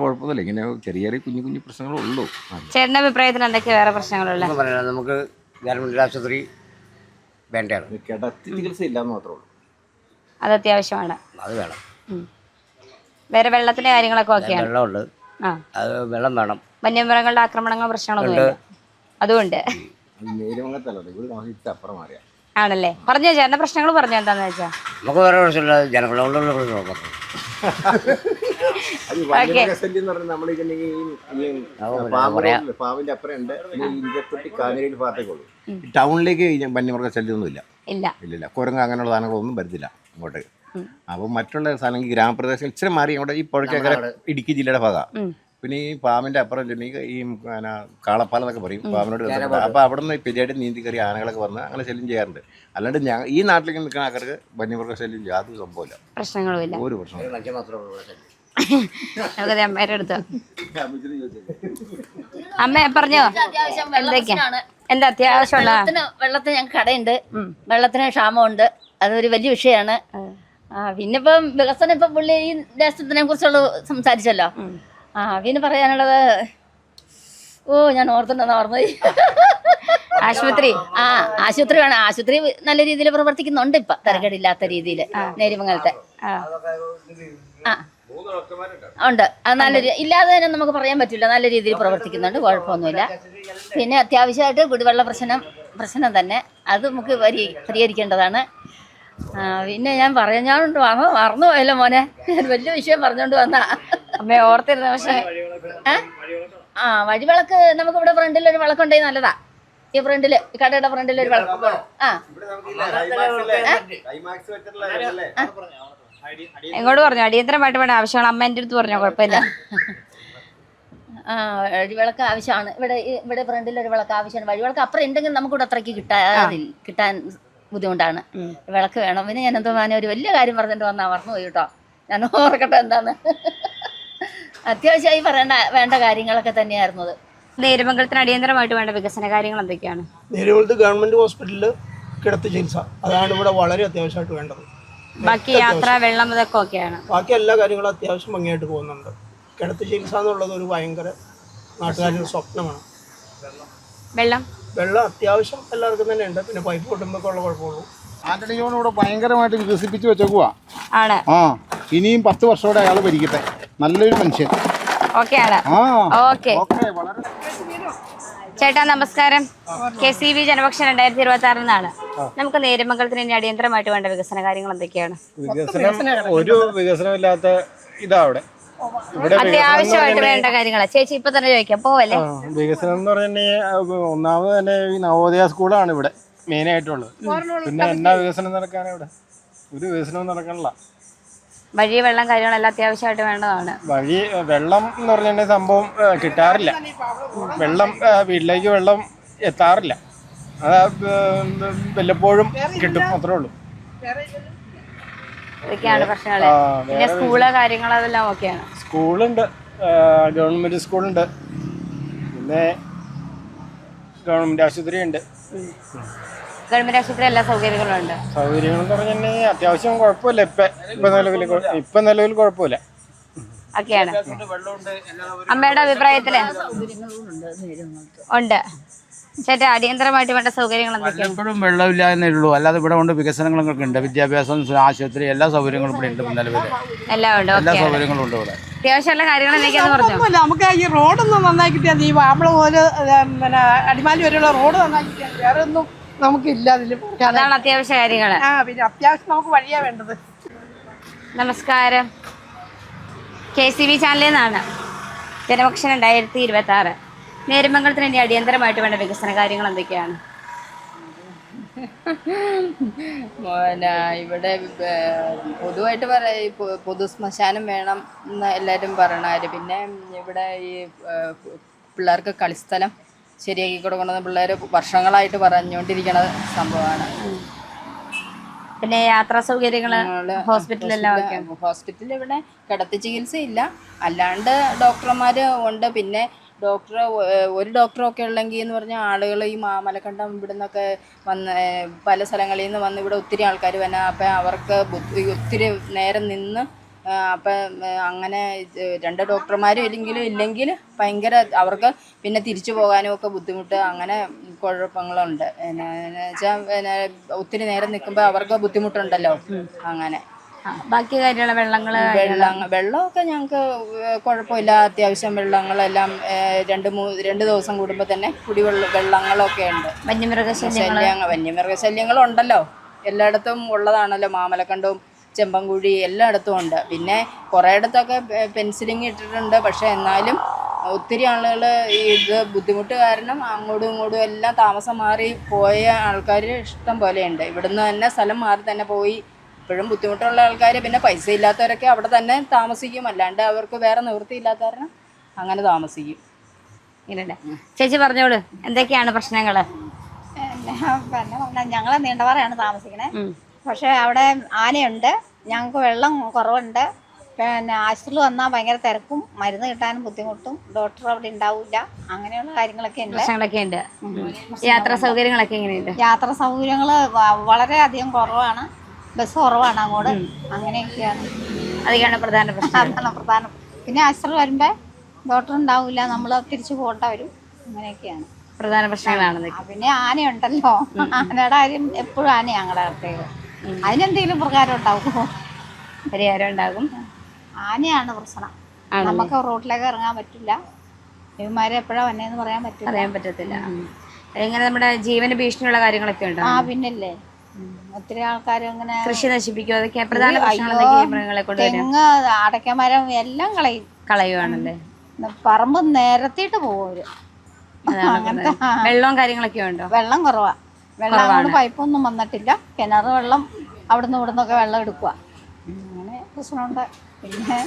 [SPEAKER 11] കുഴപ്പമൊന്നുമില്ല. ഇങ്ങനെ ചെറിയ കുഞ്ഞു കുഞ്ഞു പ്രശ്നങ്ങളുള്ളൂ.
[SPEAKER 1] ചേട്ടൻ്റെ അഭിപ്രായത്തിൽ എന്തൊക്കെയാണ് വേറെ പ്രശ്നങ്ങളുള്ള?
[SPEAKER 12] നമുക്ക് ഗവൺമെൻറ് ആശുപത്രി വേണ്ടതാണ്.
[SPEAKER 11] കിടത്തി ചികിത്സ ഇല്ലാന്ന് മാത്രമേ ഉള്ളൂ.
[SPEAKER 1] അത് അത്യാവശ്യമാണ്.
[SPEAKER 12] അത് വേണം.
[SPEAKER 1] വേറെ വെള്ളത്തിന്റെ കാര്യങ്ങളൊക്കെ ഓക്കെയാണ്.
[SPEAKER 12] വെള്ളമുണ്ട്. അത് വെള്ളം വേണം.
[SPEAKER 1] വന്യമൃഗങ്ങളുടെ ആക്രമണങ്ങൾ പ്രശ്നങ്ങളൊന്നും അതുകൊണ്ട് ആണല്ലേ? പറഞ്ഞോ ചേട്ടൻ്റെ പ്രശ്നങ്ങൾ പറഞ്ഞോ. എന്താന്ന് വെച്ചാൽ
[SPEAKER 12] നമുക്ക് വേറെ പ്രശ്നമില്ല, ജനങ്ങളോടുള്ള പ്രശ്നം.
[SPEAKER 11] അത് വന്യമൃഗശല്യം എന്ന് പറഞ്ഞാൽ നമ്മളില്ലെങ്കിൽ ഈ പാവിന്റെ അപ്പുറം ഉണ്ട്, ഇഞ്ചത്തൊട്ടി കാഞ്ഞിരയിൽ ഭാഗത്തേക്ക് ഉള്ളൂ. ടൗണിലേക്ക് വന്യമൃഗശല്യമൊന്നുമില്ല. ഇല്ല. കുരങ്ങ് അങ്ങനെയുള്ള സാധനങ്ങളൊന്നും വരുന്നില്ല അങ്ങോട്ട്. അപ്പം മറ്റുള്ള സ്ഥലങ്ങൾ ഗ്രാമപ്രദേശങ്ങൾ ഇച്ചിരി മാറി അവിടെ ഈ പുഴയ്ക്കര ഇടുക്കി ജില്ലയുടെ ഭാഗമാണ്. പിന്നെ ഈ പാമ്പിന്റെ അപ്പുറം ചെന്നെങ്കിൽ ഈ കാളപ്പാല എന്നൊക്കെ പറയും, പാമ്പിനോട് ബന്ധപ്പെട്ട. അപ്പോൾ അവിടെ നിന്ന് പെരിയായിട്ട് നീന്തി കയറി ആനകളൊക്കെ വന്ന് അങ്ങനെ ശല്യം ചെയ്യാറുണ്ട്. അല്ലാണ്ട് ഈ നാട്ടിലേക്ക് നിൽക്കുന്ന ആൾക്കാർക്ക് വന്യമൃഗശല്യം യാതൊരു സംഭവമില്ല,
[SPEAKER 1] പ്രശ്നങ്ങളുമില്ല,
[SPEAKER 11] ഒരു പ്രശ്നം.
[SPEAKER 1] അമ്മയുടെ അടുത്ത് അമ്മ പറഞ്ഞോ എന്തൊക്കെയാ എന്താ അത്യാവശ്യമുള്ള?
[SPEAKER 13] വെള്ളത്തിന് ഞങ്ങൾക്ക് കടയുണ്ട്, വെള്ളത്തിന് ക്ഷാമമുണ്ട്, അതൊരു വലിയ വിഷയമാണ്. പിന്നെ ഇപ്പം വികസനം ഇപ്പം പുള്ളി ഈ ദേശത്തിനെ കുറിച്ചുള്ള സംസാരിച്ചല്ലോ. പിന്നെ പറയാനുള്ളത് ഞാൻ ഓർമ്മപോയി.
[SPEAKER 1] ആശുപത്രി
[SPEAKER 13] ആശുപത്രി വേണം. ആശുപത്രി നല്ല രീതിയിൽ പ്രവർത്തിക്കുന്നുണ്ട് ഇപ്പൊ, തരക്കേടില്ലാത്ത രീതിയിൽ. നേരിമംഗലത്തെ ഉണ്ട്. അത് നല്ല ഇല്ലാതെ തന്നെ നമുക്ക് പറയാൻ പറ്റില്ല, നല്ല രീതിയിൽ പ്രവർത്തിക്കുന്നുണ്ട്, കുഴപ്പമൊന്നുമില്ല. പിന്നെ അത്യാവശ്യമായിട്ട് കുടിവെള്ള പ്രശ്നം തന്നെ, അത് നമുക്ക് പരിഹരിക്കേണ്ടതാണ്. പിന്നെ ഞാൻ പറഞ്ഞോണ്ട് മറന്നുപോയല്ലോ മോനെ, ഞാൻ വലിയ വിഷയം പറഞ്ഞോണ്ട് വന്നാ
[SPEAKER 1] അമ്മ ഓർത്തിരുന്ന. പക്ഷേ
[SPEAKER 13] വഴിവിളക്ക് നമുക്ക് ഇവിടെ ഫ്രണ്ടിൽ ഒരു വിളക്കുണ്ടെങ്കിൽ നല്ലതാ. ഈ ഫ്രണ്ടില്, കടയുടെ ഫ്രണ്ടിൽ ഒരു വിളക്ക്.
[SPEAKER 1] എങ്ങോട്ട് പറഞ്ഞു? അടിയന്തരമായിട്ട് വേണ്ട ആവശ്യമാണ്. അമ്മ എൻ്റെ അടുത്ത് പറഞ്ഞോ, കുഴപ്പമില്ല.
[SPEAKER 13] വഴിവിളക്ക് ആവശ്യമാണ്. ഇവിടെ ഫ്രണ്ടിൽ ഒരു വിളക്ക് ആവശ്യമാണ്. വഴിവിളക്ക് അപ്പുറം ഉണ്ടെങ്കിൽ നമുക്കിവിടെ അത്രയ്ക്ക് കിട്ടാൻ ബുദ്ധിമുട്ടാണ്. വിളക്ക് വേണം. പിന്നെ ഞാൻ എന്തോ ഒരു വലിയ കാര്യം പറഞ്ഞിട്ട് മറന്നുപോയി കേട്ടോ. ഞാൻ ഓർക്കട്ടെ എന്താന്ന്. അത്യാവശ്യമായി വേണ്ട കാര്യങ്ങളൊക്കെ തന്നെയായിരുന്നു അത്.
[SPEAKER 1] നേരിമംഗലത്തിന് അടിയന്തരമായിട്ട് വേണ്ട വികസന കാര്യങ്ങൾ എന്തൊക്കെയാണ്?
[SPEAKER 14] നേരിമംഗലത്ത് ഗവൺമെന്റ് ഹോസ്പിറ്റലിൽ കിടത്തി ചികിത്സ, അതാണ് ഇവിടെ വളരെ അത്യാവശ്യമായിട്ട് വേണ്ടത്.
[SPEAKER 1] ബാക്കി യാത്ര, വെള്ളം, ഇതൊക്കെ ഓക്കെയാണ്.
[SPEAKER 14] ബാക്കി എല്ലാ കാര്യങ്ങളും അത്യാവശ്യം ഭംഗിയായിട്ട് പോകുന്നുണ്ട്. കിടത്തി ചികിത്സ എന്നുള്ളത് ഒരു ഭയങ്കര നാട്ടുകാരുടെ സ്വപ്നമാണ്. വെള്ളം അത്യാവശ്യം എല്ലാവർക്കും തന്നെ ഉണ്ട്. പിന്നെ പൈപ്പ് പൊട്ടുമ്പോൾ ഉള്ള കുഴപ്പമുള്ളൂ.
[SPEAKER 2] ആന്റണി ജോൺ ഇവിടെ ഭയങ്കരമായിട്ട് വികസിപ്പിച്ച് വെച്ചേക്കുവാ. ഇനിയും 10 വർഷത്തോടെ അയാൾ ഭരിക്കട്ടെ. നല്ലൊരു മനുഷ്യൻ.
[SPEAKER 1] ചേട്ടാ നമസ്കാരം. KCB ജനപക്ഷം 2026 നമുക്ക് നേരിമംഗലത്തിന് ഇനി അടിയന്തരമായിട്ട് വേണ്ട വികസന കാര്യങ്ങൾ എന്തൊക്കെയാണ്?
[SPEAKER 3] ഒരു വികസനമില്ലാത്ത ഇതാ അവിടെ.
[SPEAKER 1] അത്യാവശ്യമായിട്ട് വേണ്ട കാര്യങ്ങളാ ചേച്ചി ഇപ്പൊ തന്നെ ചോദിക്കാം, പോവല്ലേ?
[SPEAKER 3] വികസനം എന്ന് പറഞ്ഞിട്ടുണ്ടെങ്കിൽ ഒന്നാമത് തന്നെ ഈ നവോദയ സ്കൂളാണ് ഇവിടെ മെയിൻ ആയിട്ടുള്ളത്. പിന്നെ എന്നാ വികസനം നടക്കാനാണ് ഇവിടെ? ഒരു വികസനവും നടക്കണില്ല.
[SPEAKER 1] വഴി, വെള്ളം, കാര്യങ്ങളെല്ലാം അത്യാവശ്യമായിട്ട് വേണ്ടതാണ്.
[SPEAKER 3] വെള്ളം എന്ന് പറഞ്ഞിട്ടുണ്ടെങ്കിൽ സംഭവം കിട്ടാറില്ല. വീട്ടിലേക്ക് വെള്ളം എത്താറില്ല. അത് വല്ലപ്പോഴും കിട്ടും, അത്രേ ഉള്ളൂ.
[SPEAKER 1] ഇതൊക്കെയാണ് പ്രശ്നങ്ങള്. പിന്നെ സ്കൂള്, കാര്യങ്ങൾ അതെല്ലാം ഓക്കെയാണ്.
[SPEAKER 3] സ്കൂളുണ്ട്, ഗവൺമെന്റ് സ്കൂളുണ്ട്, പിന്നെ ഗവൺമെന്റ് ആശുപത്രി ഉണ്ട്.
[SPEAKER 1] ഗവൺമെന്റ് ആശുപത്രി എല്ലാ സൗകര്യങ്ങളും ഉണ്ട്.
[SPEAKER 3] സൗകര്യങ്ങളെന്ന് പറഞ്ഞിട്ടുണ്ടെങ്കിൽ അത്യാവശ്യം കുഴപ്പമില്ല. ഇപ്പൊ നിലവിൽ കുഴപ്പമില്ല.
[SPEAKER 1] ഒക്കെയാണ്. അമ്മയുടെ അഭിപ്രായത്തില് ഉണ്ട്. ചേട്ടാ അടിയന്തരമായിട്ട് വേണ്ട സൗകര്യങ്ങൾ എന്തൊക്കെയാണ്?
[SPEAKER 15] എപ്പോഴും വെള്ളമില്ല എന്നേ ഉള്ളൂ, അല്ലാതെ ഇവിടെ കൊണ്ട് വികസനങ്ങളൊക്കെ ഉണ്ട്. വിദ്യാഭ്യാസം, ആശുപത്രി, എല്ലാ സൗകര്യങ്ങളും ഇവിടെ ഉണ്ട്. നിലവിൽ
[SPEAKER 1] എല്ലാം ഉണ്ട്,
[SPEAKER 15] എല്ലാ സൗകര്യങ്ങളും ഉണ്ട് ഇവിടെ.
[SPEAKER 1] അത്യാവശ്യമുള്ള കാര്യങ്ങൾ എന്തൊക്കെയാന്ന് പറഞ്ഞു.
[SPEAKER 10] നമുക്ക് ഈ റോഡൊന്നും നന്നായി കിട്ടിയാൽ, ഈ വാമ്പള പോലെ പിന്നെ അടിമാലി വരെയുള്ള റോഡ് നന്നായി കിട്ടിയാൽ വേറെ ഒന്നും നമുക്കില്ല.
[SPEAKER 1] അതാണ് അത്യാവശ്യ കാര്യങ്ങള്.
[SPEAKER 10] പിന്നെ അത്യാവശ്യം നമുക്ക് വഴിയാ വേണ്ടത്.
[SPEAKER 1] നമസ്കാരം. KCB ചാനലിൽ നിന്നാണ്. ജനപക്ഷം 2026 നേരിമംഗലത്തിന് ഇനി അടിയന്തരമായിട്ട് വേണ്ട വികസന കാര്യങ്ങൾ എന്തൊക്കെയാണ്?
[SPEAKER 16] ഇവിടെ പൊതുവായിട്ട് പൊതു ശ്മശാനം വേണം എന്ന് എല്ലാവരും പറയണാര്. പിന്നെ ഇവിടെ ഈ പിള്ളേർക്ക് കളിസ്ഥലം ശരിയാക്കി കൊടുക്കണമെന്ന് പിള്ളേർ വർഷങ്ങളായിട്ട് പറഞ്ഞുകൊണ്ടിരിക്കുന്ന സംഭവമാണ്.
[SPEAKER 1] പിന്നെ യാത്രാ സൗകര്യങ്ങൾ,
[SPEAKER 16] ഹോസ്പിറ്റലിൽ ഇവിടെ കിടത്തി ചികിത്സയില്ല, അല്ലാണ്ട് ഡോക്ടർമാർ ഉണ്ട്. പിന്നെ ഒരു ഡോക്ടറൊക്കെ ഉള്ളെങ്കിൽ എന്ന് പറഞ്ഞാൽ ആളുകൾ ഈ മാമലക്കണ്ടം ഇവിടെ നിന്നൊക്കെ വന്ന് പല സ്ഥലങ്ങളിൽ നിന്ന് വന്ന് ഇവിടെ ഒത്തിരി ആൾക്കാർ വന്നാൽ അപ്പം അവർക്ക് ഒത്തിരി നേരം നിന്ന് അപ്പം അങ്ങനെ 2 ഡോക്ടർമാരും ഇല്ലെങ്കിൽ ഭയങ്കര അവർക്ക് പിന്നെ തിരിച്ചു പോകാനും ഒക്കെ ബുദ്ധിമുട്ട്, അങ്ങനെ കുഴപ്പങ്ങളുണ്ട്. എന്ന് വെച്ചാൽ ഒത്തിരി നേരം നിൽക്കുമ്പോൾ അവർക്ക് ബുദ്ധിമുട്ടുണ്ടല്ലോ. അങ്ങനെ
[SPEAKER 1] ബാക്കി കാര്യങ്ങൾ
[SPEAKER 16] വെള്ളമൊക്കെ ഞങ്ങൾക്ക് കുഴപ്പമില്ല. അത്യാവശ്യം വെള്ളങ്ങളെല്ലാം 2 ദിവസം കൂടുമ്പോൾ തന്നെ വെള്ളങ്ങളൊക്കെ ഉണ്ട്. വന്യമൃഗശല്യങ്ങളുണ്ടല്ലോ, എല്ലായിടത്തും ഉള്ളതാണല്ലോ. മാമലക്കണ്ടവും ചെമ്പൻകുഴി എല്ലായിടത്തും ഉണ്ട്. പിന്നെ കുറേ ഇടത്തൊക്കെ പെൻസിലിങ് ഇട്ടിട്ടുണ്ട്. പക്ഷേ എന്നാലും ഒത്തിരി ആളുകൾ ഇത് ബുദ്ധിമുട്ട് കാരണം അങ്ങോട്ടും ഇങ്ങോട്ടും എല്ലാം താമസം മാറി പോയ ആൾക്കാർ ഇഷ്ടം പോലെയുണ്ട്. ഇവിടുന്ന് തന്നെ സ്ഥലം മാറി തന്നെ പോയി ഇപ്പോഴും ബുദ്ധിമുട്ടുള്ള ആൾക്കാർ, പിന്നെ പൈസ ഇല്ലാത്തവരൊക്കെ അവിടെ തന്നെ താമസിക്കും. അല്ലാണ്ട് അവർക്ക് വേറെ നിവൃത്തിയില്ലാത്ത കാരണം അങ്ങനെ താമസിക്കും.
[SPEAKER 1] ഇങ്ങനെ ചേച്ചി പറഞ്ഞോളൂ, എന്തൊക്കെയാണ് പ്രശ്നങ്ങൾ?
[SPEAKER 17] പിന്നെ ഞങ്ങൾ നീണ്ടപാറയാണ് താമസിക്കണേ. പക്ഷെ അവിടെ ആനയുണ്ട്, ഞങ്ങൾക്ക് വെള്ളം കുറവുണ്ട്. പിന്നെ ആശുപത്രിയിൽ വന്നാൽ ഭയങ്കര തിരക്കും, മരുന്ന് കിട്ടാനും ബുദ്ധിമുട്ടും, ഡോക്ടർ അവിടെ ഉണ്ടാവില്ല, അങ്ങനെയുള്ള കാര്യങ്ങളൊക്കെ ഉണ്ട്.
[SPEAKER 1] പ്രശ്നങ്ങളൊക്കെ ഉണ്ട്. യാത്രാ സൗകര്യങ്ങളൊക്കെ എങ്ങനെയുണ്ട്?
[SPEAKER 17] യാത്രാ സൗകര്യങ്ങൾ വളരെ അധികം കുറവാണ്, ബസ് കുറവാണ് അങ്ങോട്ട്, അങ്ങനെയൊക്കെയാണ്.
[SPEAKER 1] അതൊക്കെയാണ് പ്രധാന പ്രശ്നം.
[SPEAKER 17] അതാണ് പ്രധാനം. പിന്നെ ആശുപത്രി വരുമ്പോൾ ഡോക്ടർ ഉണ്ടാവില്ല, നമ്മൾ തിരിച്ചു പോകേണ്ട വരും, അങ്ങനെയൊക്കെയാണ്
[SPEAKER 1] പ്രധാന പ്രശ്നങ്ങളാണ്.
[SPEAKER 17] പിന്നെ ആനയുണ്ടല്ലോ, ആനയുടെ കാര്യം എപ്പോഴും ആന ഞങ്ങളുടെ അടുത്തേക്ക്, അതിനെന്തെങ്കിലും പ്രകാരം ഉണ്ടാവും,
[SPEAKER 1] പരിഹാരം ഉണ്ടാകും.
[SPEAKER 17] ആനയാണ് പ്രശ്നം. നമുക്ക് റോഡിലേക്ക് ഇറങ്ങാൻ പറ്റില്ല, ഇവന്മാരെ എപ്പോഴാ വന്നേന്ന് പറയാൻ
[SPEAKER 1] പറ്റത്തില്ല. എങ്ങനെ നമ്മുടെ ജീവന ഭീഷണിയുള്ള കാര്യങ്ങളൊക്കെ ഉണ്ടോ?
[SPEAKER 17] പിന്നല്ലേ, ഒത്തിരി ആൾക്കാർ ഇങ്ങനെ
[SPEAKER 1] കൃഷി നശിപ്പിക്കും. അതൊക്കെ പ്രധാന പ്രശ്നങ്ങളെ കൊണ്ട്
[SPEAKER 17] തെങ്ങ്, അടയ്ക്കമരം എല്ലാം
[SPEAKER 1] കളയുവാണല്ലേ.
[SPEAKER 17] പറമ്പ് നിരത്തിയിട്ട് പോകും അവര്.
[SPEAKER 1] വെള്ളവും കാര്യങ്ങളൊക്കെ ഉണ്ടോ?
[SPEAKER 17] വെള്ളം കുറവാ, വെള്ളം പൈപ്പൊന്നും വന്നിട്ടില്ല. കിണർ വെള്ളം അവിടുന്ന് ഇവിടുന്നൊക്കെ വെള്ളം എടുക്കുക, അങ്ങനെ പ്രശ്നമുണ്ട്. പിന്നെ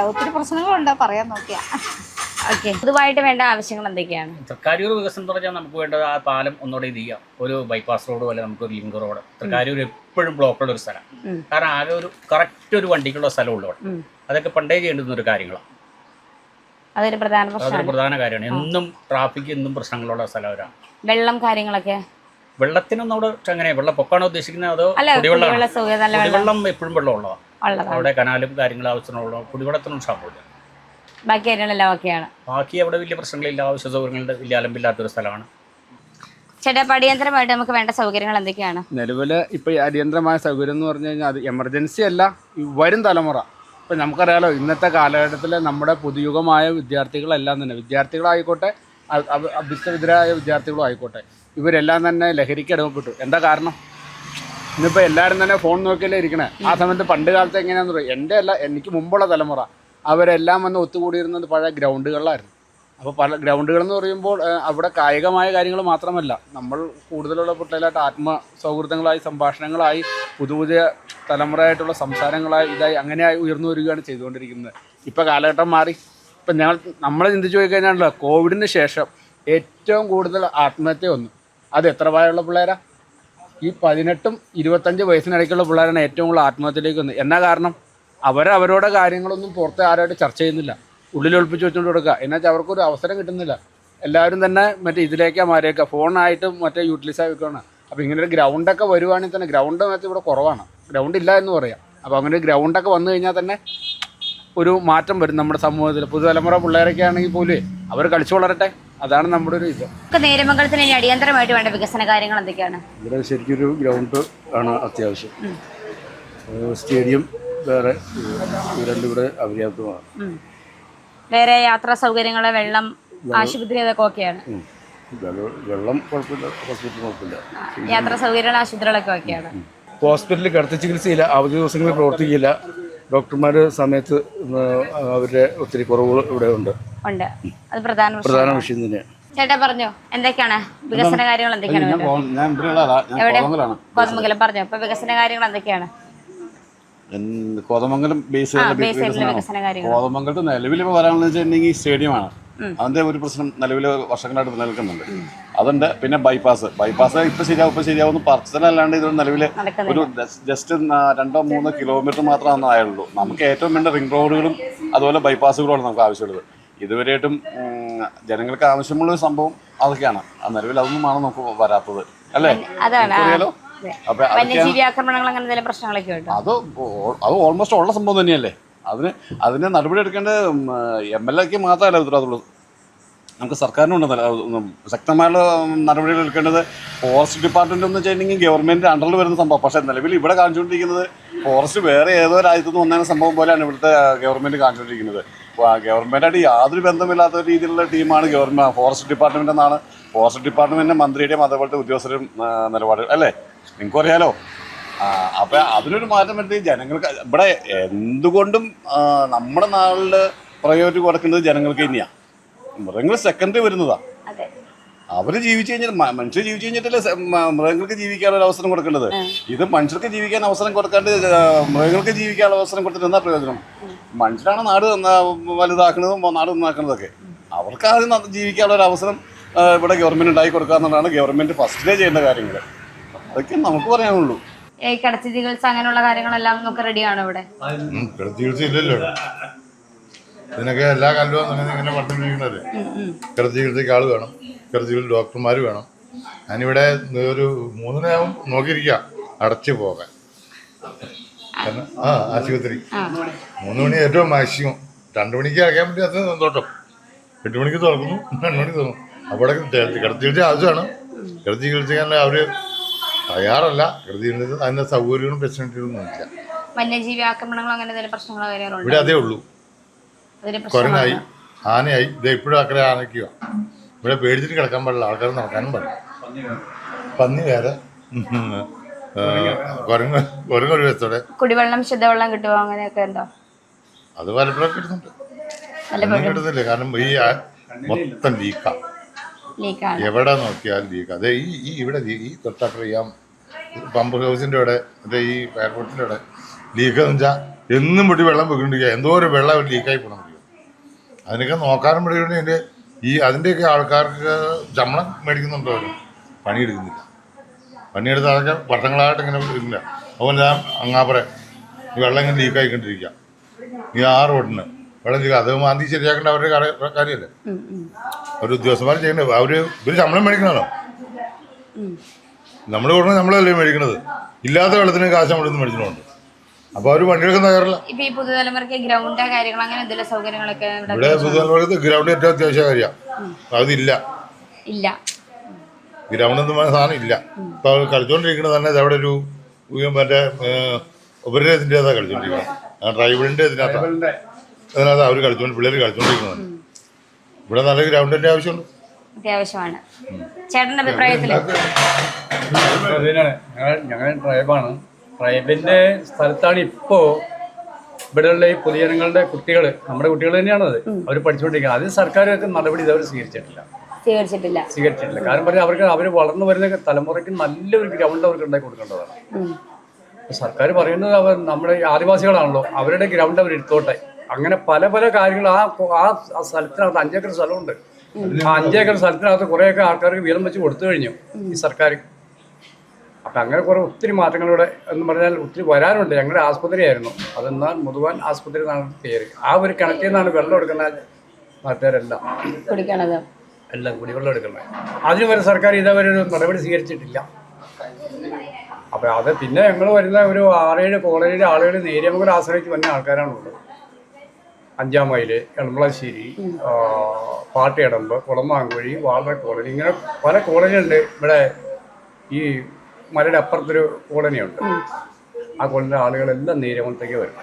[SPEAKER 17] ഒത്തിരി പ്രശ്നങ്ങളുണ്ട് പറയാൻ നോക്കിയാ.
[SPEAKER 1] ഓക്കെ, പൊതുവായിട്ട് വേണ്ട ആവശ്യങ്ങൾ എന്തൊക്കെയാണ്?
[SPEAKER 18] തൃക്കാരൂർ വികസനം എന്ന് പറഞ്ഞാൽ നമുക്ക് വേണ്ടത് ആ പാലം ഒന്നുകൂടെ ഇത് ചെയ്യാം, ഒരു ബൈപ്പാസ് റോഡ് പോലെ നമുക്കൊരു ലിങ്ക് റോഡ്. തൃക്കാരൂർ എപ്പോഴും ബ്ലോക്കുള്ള ഒരു സ്ഥലം, കാരണം ആകെ ഒരു കറക്റ്റ് ഒരു വണ്ടിക്കുള്ള സ്ഥലമുള്ള അവിടെ. അതൊക്കെ പണ്ടേ ചെയ്യേണ്ടുന്ന ഒരു കാര്യങ്ങളാണ്,
[SPEAKER 1] അതൊരു പ്രധാന
[SPEAKER 18] കാര്യമാണ്. എന്നും ട്രാഫിക് എന്നും പ്രശ്നങ്ങളുള്ള സ്ഥലം.
[SPEAKER 1] വെള്ളം കാര്യങ്ങളൊക്കെ,
[SPEAKER 18] വെള്ളത്തിനൊന്നും അവിടെ എങ്ങനെ വെള്ളപ്പൊക്കമാണോ ഉദ്ദേശിക്കുന്നത് അതോ കുടിവെള്ളം? എപ്പോഴും വെള്ളം ഉള്ളതാണ് അവിടെ, കനാലും കാര്യങ്ങളും ആവശ്യമുള്ള കുടിവെള്ളത്തിനും ക്ഷാമമില്ല.
[SPEAKER 1] ബാക്കി കാര്യങ്ങളെല്ലാം ഓക്കെയാണ്.
[SPEAKER 18] ബാക്കി അവിടെ വലിയ പ്രശ്നങ്ങളില്ല, ആവശ്യ സൗകര്യങ്ങളുടെ വലിയ അലമ്പില്ലാത്തൊരു സ്ഥലമാണ്.
[SPEAKER 1] ചേട്ടാ, അടിയന്തരമായിട്ട് നമുക്ക് വേണ്ട സൗകര്യങ്ങൾ എന്തൊക്കെയാണ്?
[SPEAKER 15] നിലവിൽ ഇപ്പോൾ അടിയന്തരമായ സൗകര്യം എന്ന് പറഞ്ഞു കഴിഞ്ഞാൽ അത് എമർജൻസി അല്ല, വരും തലമുറ. ഇപ്പം നമുക്കറിയാലോ, ഇന്നത്തെ കാലഘട്ടത്തിൽ നമ്മുടെ പുതുയുഗമായ വിദ്യാർത്ഥികളെല്ലാം തന്നെ, വിദ്യാർത്ഥികളായിക്കോട്ടെ അഭ്യസ്തവിദ്യരായ വിദ്യാർത്ഥികളും ആയിക്കോട്ടെ, ഇവരെല്ലാം തന്നെ ലഹരിക്ക് അടിമപ്പെട്ടു. എന്താ കാരണം? ഇന്നിപ്പോൾ എല്ലാവരും തന്നെ ഫോൺ നോക്കിയല്ലേ ഇരിക്കണേ. ആ സമയത്ത് പണ്ട് കാലത്ത് എങ്ങനെയാണെന്ന് പറയും, എൻ്റെ അല്ല, എനിക്ക് മുമ്പുള്ള തലമുറ അവരെല്ലാം വന്ന് ഒത്തുകൂടിയിരുന്നത് പഴയ ഗ്രൗണ്ടുകളിലായിരുന്നു. അപ്പോൾ പല ഗ്രൗണ്ടുകളെന്ന് പറയുമ്പോൾ അവിടെ കായികമായ കാര്യങ്ങൾ മാത്രമല്ല, നമ്മൾ കൂടുതലുള്ള കുട്ടികളായിട്ട് ആത്മസൗഹൃദങ്ങളായി, സംഭാഷണങ്ങളായി, പുതിയ തലമുറയായിട്ടുള്ള സംസാരങ്ങളായി, ഇതായി അങ്ങനെയായി ഉയർന്നു വരികയാണ് ചെയ്തുകൊണ്ടിരിക്കുന്നത്. ഇപ്പോൾ കാലഘട്ടം മാറി. ഇപ്പം നമ്മൾ ചിന്തിച്ച് പോയി കഴിഞ്ഞാണല്ലോ, കോവിഡിന് ശേഷം ഏറ്റവും കൂടുതൽ ആത്മഹത്യ വന്നു. അത് എത്ര പ്രായമുള്ള പിള്ളേരാണ്? ഈ 18 25 വയസ്സിനിടയ്ക്കുള്ള പിള്ളേരാണ് ഏറ്റവും കൂടുതൽ ആത്മഹത്യയിലേക്ക് വന്നത്. എന്നാ കാരണം? അവരവരുടെ കാര്യങ്ങളൊന്നും പുറത്തെ ആരായിട്ട് ചർച്ച ചെയ്യുന്നില്ല, ഉള്ളിലൊളിപ്പിച്ച് വെച്ചുകൊണ്ട് കൊടുക്കുക. എന്നുവെച്ചാൽ അവർക്കൊരു അവസരം കിട്ടുന്നില്ല. എല്ലാവരും തന്നെ മറ്റേ ഇതിലേക്കാ മാറിയേക്കുക, ഫോണായിട്ടും മറ്റേ യൂട്ടിലൈസ് ആയി വെക്കുകയാണ്. അപ്പോൾ ഇങ്ങനെ ഒരു ഗ്രൗണ്ടൊക്കെ വരുവാണെങ്കിൽ തന്നെ, ഗ്രൗണ്ട് മറ്റേ ഇവിടെ കുറവാണ്, ഗ്രൗണ്ട് ഇല്ല എന്ന് പറയാം. അപ്പോൾ അങ്ങനെ ഒരു ഗ്രൗണ്ടൊക്കെ വന്നു കഴിഞ്ഞാൽ തന്നെ ഒരു മാറ്റം വരും നമ്മുടെ സമൂഹത്തിൽ. പുതുതലമുറ പിള്ളേരൊക്കെ ആണെങ്കിൽ പോലും അവർ കളിച്ചു വളരട്ടെ, അതാണ് നമ്മുടെ ഒരു ഇത്.
[SPEAKER 1] നേര്യമംഗലത്തിന് ഇനി അടിയന്തരമായിട്ട് വേണ്ട വികസന കാര്യങ്ങൾ എന്തൊക്കെയാണ്?
[SPEAKER 19] ഇവിടെ ശരിക്കൊരു ഗ്രൗണ്ട് ആണ് അത്യാവശ്യം. സ്റ്റേഡിയം വേറെ രണ്ടിവിടെ അപര്യാപ്തമാണ്.
[SPEAKER 1] വേറെ യാത്രാ സൗകര്യങ്ങൾ, വെള്ളം, ആശുപത്രി, അതൊക്കെ ഓക്കെയാണ്.
[SPEAKER 19] വെള്ളം കുഴപ്പമില്ല, ഹോസ്പിറ്റൽ കുഴപ്പമില്ല,
[SPEAKER 1] യാത്രാ സൗകര്യങ്ങൾ, ആശുപത്രികളൊക്കെ ഓക്കെയാണ്.
[SPEAKER 19] ഹോസ്പിറ്റലിൽ കിടത്തി ചികിത്സയില്ല, അവധി ദിവസങ്ങളിൽ പ്രവർത്തിക്കില്ല, ഡോക്ടർമാർ സമയത്ത് അവരുടെ ഒത്തിരി കുറവുകൾ ഇവിടെ ഉണ്ട്.
[SPEAKER 1] അത് പ്രധാന
[SPEAKER 19] വിഷയം തന്നെയാണ്.
[SPEAKER 1] ചേട്ടാ പറഞ്ഞോ, എന്തൊക്കെയാണ് വികസന കാര്യങ്ങൾ? എന്തൊക്കെയാണ്? കോതമംഗലം പറഞ്ഞോ. ഇപ്പൊ വികസന കാര്യങ്ങൾ എന്തൊക്കെയാണ്?
[SPEAKER 19] കോതമംഗലം കോതമംഗലത്ത് നിലവിൽ ഇപ്പോൾ വരാമെന്ന് വെച്ചിട്ടുണ്ടെങ്കിൽ സ്റ്റേഡിയമാണ്. അതിന്റെ ഒരു പ്രശ്നം നിലവിൽ വർഷങ്ങളായിട്ട് നിലനിൽക്കുന്നുണ്ട്, അതുണ്ട്. പിന്നെ ബൈപ്പാസ് ഇപ്പൊ ശരിയാവുന്ന പറച്ചിലല്ലാണ്ട് ഇത് നിലവിൽ ഒരു ജസ്റ്റ് 2-3 കിലോമീറ്റർ മാത്രമാണ് ആയുള്ളൂ. നമുക്ക് ഏറ്റവും വേണ്ട റിംഗ് റോഡുകളും അതുപോലെ ബൈപ്പാസുകളുമാണ് നമുക്ക് ആവശ്യമുള്ളത്. ഇതുവരെയായിട്ടും ജനങ്ങൾക്ക് ആവശ്യമുള്ള ഒരു സംഭവം അതൊക്കെയാണ്. നിലവിൽ അതൊന്നുമാണ് നമുക്ക് വരാത്തത്, അല്ലേ? അറിയാലോ. അത് ഓൾമോസ്റ്റ് ഉള്ള സംഭവം തന്നെയല്ലേ. അതിന് നടപടി എടുക്കേണ്ട MLAക്ക് മാത്രമല്ല ഉത്തരവാദിത്തമുള്ളൂ, നമുക്ക് സർക്കാരിനുണ്ട് ശക്തമായുള്ള നടപടികൾ എടുക്കേണ്ടത്. ഫോറസ്റ്റ് ഡിപ്പാർട്ട്മെന്റ് എന്ന് വെച്ചിട്ടുണ്ടെങ്കിൽ ഗവൺമെന്റ് അണ്ടറിൽ വരുന്ന സംഭവം. പക്ഷേ നിലവിൽ ഇവിടെ കാണിച്ചുകൊണ്ടിരിക്കുന്നത് ഫോറസ്റ്റ് വേറെ ഏതോ രാജ്യത്തു നിന്ന് വന്ന സംഭവം പോലെയാണ് ഇവിടുത്തെ ഗവൺമെന്റ് കാണിച്ചുകൊണ്ടിരിക്കുന്നത്. ഗവൺമെന്റായിട്ട് യാതൊരു ബന്ധമില്ലാത്ത രീതിയിലുള്ള ടീമാണ് ഫോറസ്റ്റ് ഡിപ്പാർട്ട്മെന്റ് എന്നാണ് ഫോറസ്റ്റ് ഡിപ്പാർട്ട്മെന്റിന്റെ മന്ത്രിയുടെയും അതേപോലത്തെ ഉദ്യോഗസ്ഥരുടെയും നിലപാട്, അല്ലേ? നിങ്ങൾക്ക് അറിയാലോ. അപ്പം അതിനൊരു മാറ്റം വരുത്തി ജനങ്ങൾക്ക് ഇവിടെ എന്തുകൊണ്ടും നമ്മുടെ നാളിൽ പ്രയോറിറ്റി കൊടുക്കുന്നത് ജനങ്ങൾക്ക് തന്നെയാണ്. മൃഗങ്ങൾ സെക്കൻഡറി വരുന്നതാണ്. അവർ ജീവിച്ചു കഴിഞ്ഞാൽ മനുഷ്യർ ജീവിച്ചു കഴിഞ്ഞിട്ടല്ലേ മൃഗങ്ങൾക്ക് ജീവിക്കാനുള്ള അവസരം കൊടുക്കേണ്ടത്. ഇത് മനുഷ്യർക്ക് ജീവിക്കാൻ അവസരം കൊടുക്കാണ്ട് മൃഗങ്ങൾക്ക് ജീവിക്കാനുള്ള അവസരം കൊടുത്തിട്ട് എന്താ പ്രയോജനം? മനുഷ്യരാണ് നാട് വലുതാക്കുന്നതും നാട് നന്നാക്കുന്നതൊക്കെ. അവർക്ക് ആദ്യം ജീവിക്കാനുള്ള ഒരു അവസരം ഇവിടെ ഗവൺമെൻറ് ഉണ്ടാക്കി കൊടുക്കുക എന്നുള്ളതാണ് ഗവൺമെൻറ് ഫസ്റ്റിലേ ചെയ്യേണ്ട കാര്യങ്ങൾ. അതൊക്കെ നമുക്ക് പറയാനുള്ളൂ.
[SPEAKER 1] ഈ കിടത്തി ചികിത്സ അങ്ങനെയുള്ള കാര്യങ്ങളെല്ലാം നമുക്ക് റെഡിയാണോ ഇവിടെ?
[SPEAKER 20] കിടത്തി ചികിത്സ ഇല്ലല്ലോ ഇതിനൊക്കെ. എല്ലാ കാലവും ഇങ്ങനെ പറഞ്ഞിരിക്കുന്നത് കിടത്തി ചികിത്സയ്ക്ക് ആൾ വേണം, കിടത്തി ചികിത്സ ഡോക്ടർമാർ വേണം. ഞാനിവിടെ ഒരു 3 മണിയാവും നോക്കിയിരിക്കുക അടച്ചു പോകാൻ. കാരണം ആശുപത്രി 3 മണി ഏറ്റവും മാക്സിമം. 2 മണിക്ക് അടയ്ക്കാൻ പറ്റി അത്ര സന്തോഷം. 8 മണിക്ക് തുറക്കുന്നു, 2 മണിക്ക് തുറന്നു. അവിടെ കിടത്തി ചികിത്സ ആവശ്യമാണ്. കിടത്തി ചികിത്സിക്കാൻ അവർ തയ്യാറല്ല. കിടത്തി ചികിത്സ അതിൻ്റെ സൗകര്യങ്ങളും ഫെസിലിറ്റികളൊന്നും ഇല്ല.
[SPEAKER 1] വന്യജീവി ആക്രമണങ്ങൾ അങ്ങനെ എന്തെങ്കിലും പ്രശ്നങ്ങളോ കാര്യങ്ങളോ
[SPEAKER 20] ഇവിടെ അതേ ഉള്ളൂ. കുരങ്ങായി, ആനയായി. ഇത് ഇപ്പോഴും അക്കരെ ആനയ്ക്കുക. ഇവിടെ പേടിച്ചിട്ട് കിടക്കാൻ പാടില്ല, ആൾക്കാർ നടക്കാനും പാടില്ല. പന്നി വേറെ, കുരങ്ങൊരു വശത്തോടെ.
[SPEAKER 1] കുടിവെള്ളം ശുദ്ധവെള്ളം കിട്ടുമോ അങ്ങനെയൊക്കെ ഉണ്ടോ?
[SPEAKER 20] അത് പലപ്പോഴും കിട്ടുന്നുണ്ട്. ഒന്നും കിട്ടുന്നില്ല. കാരണം ഈ മൊത്തം ലീക്കാണ്. എവിടെ നോക്കിയാലും ലീക്ക്. അതെ ഈ ഇവിടെ ഈ തൊട്ടപ്പുറം പമ്പ് ഹൗസിൻ്റെ അവിടെ, അതെ ഈ എയർപോർട്ടിൻ്റെ അവിടെ ലീക്ക് എന്ന് വെച്ചാൽ എന്നും പൊടി വെള്ളം പോയിക്കൊണ്ടിരിക്കുക. എന്തോ ഒരു വെള്ളം ലീക്കായി പോകണം. അതിനൊക്കെ നോക്കാനും വേണ്ടി അതിൻ്റെയൊക്കെ ആൾക്കാർക്ക് ശമ്പളം മേടിക്കുന്നുണ്ടോ? പണിയെടുക്കുന്നില്ല. പണിയെടുത്ത അതൊക്കെ വർഷങ്ങളായിട്ട് ഇങ്ങനെ ഇല്ല. അതുപോലെ ഞാൻ അങ്ങാപ്പുറം ഈ വെള്ളം ഇങ്ങനെ ലീക്കായിക്കൊണ്ടിരിക്കുക. ഈ ആ റോഡിന് വെള്ളം ലീക്ക്. അത് മാന്തി ശരിയാക്കേണ്ട അവരുടെ കാര്യമല്ലേ. ഒരു ഉദ്യോഗസ്ഥന്മാർ ചെയ്യേണ്ടത്. ഇവർ ശമ്പളം മേടിക്കണമല്ലോ. നമ്മൾ കൊടുക്കുന്നത് നമ്മളല്ലേ മേടിക്കണത്. ഇല്ലാത്ത വെള്ളത്തിന് കാശ് നമ്മുടെ നിന്ന് മേടിച്ചിട്ടുണ്ട്. അപ്പോൾ അവർ വണ്ടിയെടുക്കുന്ന തയ്യാറല്ല.
[SPEAKER 1] ഇപ്പൊ ഈ പുതുതലമുറയ്ക്ക് ഗ്രൗണ്ട് കാര്യങ്ങൾ അങ്ങനെ എന്തെങ്കിലും സൗകര്യങ്ങളൊക്കെ
[SPEAKER 20] ഇവിടെ പുതുതലമുറക്ക് ഗ്രൗണ്ട് ഏറ്റവും അത്യാവശ്യ കാര്യമാണ്. അതില്ല. ഗ്രൗണ്ട് എന്ന് പറഞ്ഞ സാധനം ഇല്ല. ഇപ്പൊ അവർ കളിച്ചോണ്ടിരിക്കുന്നത് തന്നെ അവിടെ ഒരു മറ്റേ ഉപരിതത്തിൻ്റെതാ കളിച്ചോണ്ടിരിക്കുന്നത്. ട്രൈബിളിന്റെ ഇതിനകത്ത് അവർ പിള്ളേർ കളിച്ചോണ്ടിരിക്കുന്നത്. ഇവിടെ നല്ല ഗ്രൗണ്ടിന്റെ ആവശ്യമുണ്ട്.
[SPEAKER 1] അത്യാവശ്യമാണ്. ചേട്ടന്റെ അഭിപ്രായത്തിൽ
[SPEAKER 15] ഞങ്ങൾ ട്രൈബാണ്. ട്രൈബിൻ്റെ സ്ഥലത്താണ് ഇപ്പോൾ ഇവിടെയുള്ള ഈ പൊതുജനങ്ങളുടെ കുട്ടികൾ, നമ്മുടെ കുട്ടികൾ തന്നെയാണത്, അവർ പഠിച്ചുകൊണ്ടിരിക്കുന്നത്. അതിന് സർക്കാരൊക്കെ നടപടി ഇതവർ സ്വീകരിച്ചിട്ടില്ല. കാരണം പറഞ്ഞാൽ അവർ വളർന്നു വരുന്ന തലമുറയ്ക്ക് നല്ലൊരു ഗ്രൗണ്ട് അവർക്ക് ഉണ്ടാക്കി കൊടുക്കേണ്ടതാണ്. സർക്കാർ പറയുന്നത് നമ്മുടെ ആദിവാസികളാണല്ലോ, അവരുടെ ഗ്രൗണ്ട് അവർ എടുത്തോട്ടെ. അങ്ങനെ പല പല കാര്യങ്ങൾ ആ സ്ഥലത്തിനകത്ത് 5 ഏക്കർ സ്ഥലമുണ്ട്. ആ 5 ഏക്കർ സ്ഥലത്തിനകത്ത് കുറേയൊക്കെ ആൾക്കാർക്ക് വീതം വെച്ച് കൊടുത്തു കഴിഞ്ഞു ഈ സർക്കാർ. അപ്പം അങ്ങനെ കുറേ ഒത്തിരി മാറ്റങ്ങളിലൂടെ എന്ന് പറഞ്ഞാൽ ഒത്തിരി വരാനുണ്ട്. ഞങ്ങളുടെ ആസ്പത്രിയായിരുന്നു അതെന്നാൽ മുതുവാൻ ആസ്പത്രി എന്നാണ് പേര്. ആ ഒരു കിണറ്റിൽ നിന്നാണ് വെള്ളം എടുക്കുന്ന നാട്ടുകാരെല്ലാം എല്ലാം കുടിവെള്ളം എടുക്കുന്നത്. അതിന് വരെ സർക്കാർ ഇതേവരെ ഒരു നടപടി സ്വീകരിച്ചിട്ടില്ല. അപ്പം അത് പിന്നെ ഞങ്ങൾ വരുന്ന ഒരു 6-7 കോളേജിലെ ആളുകൾ നേര്യമംഗലം ആശ്രയിച്ച് വന്ന ആൾക്കാരാണുള്ളത്. 5-ാം മൈൽ, എളമ്പളശ്ശേരി, പാട്ടയടമ്പ്, കുളമാങ്കുഴി, വാളറ കോളനി, ഇങ്ങനെ പല കോളനിയുണ്ട്. ഇവിടെ ഈ മലയുടെ അപ്പുറത്തൊരു കോളനിയുണ്ട്. ആ കോളനിയിലെ ആളുകളെല്ലാം നേര്യമംഗലത്തേക്ക് വരും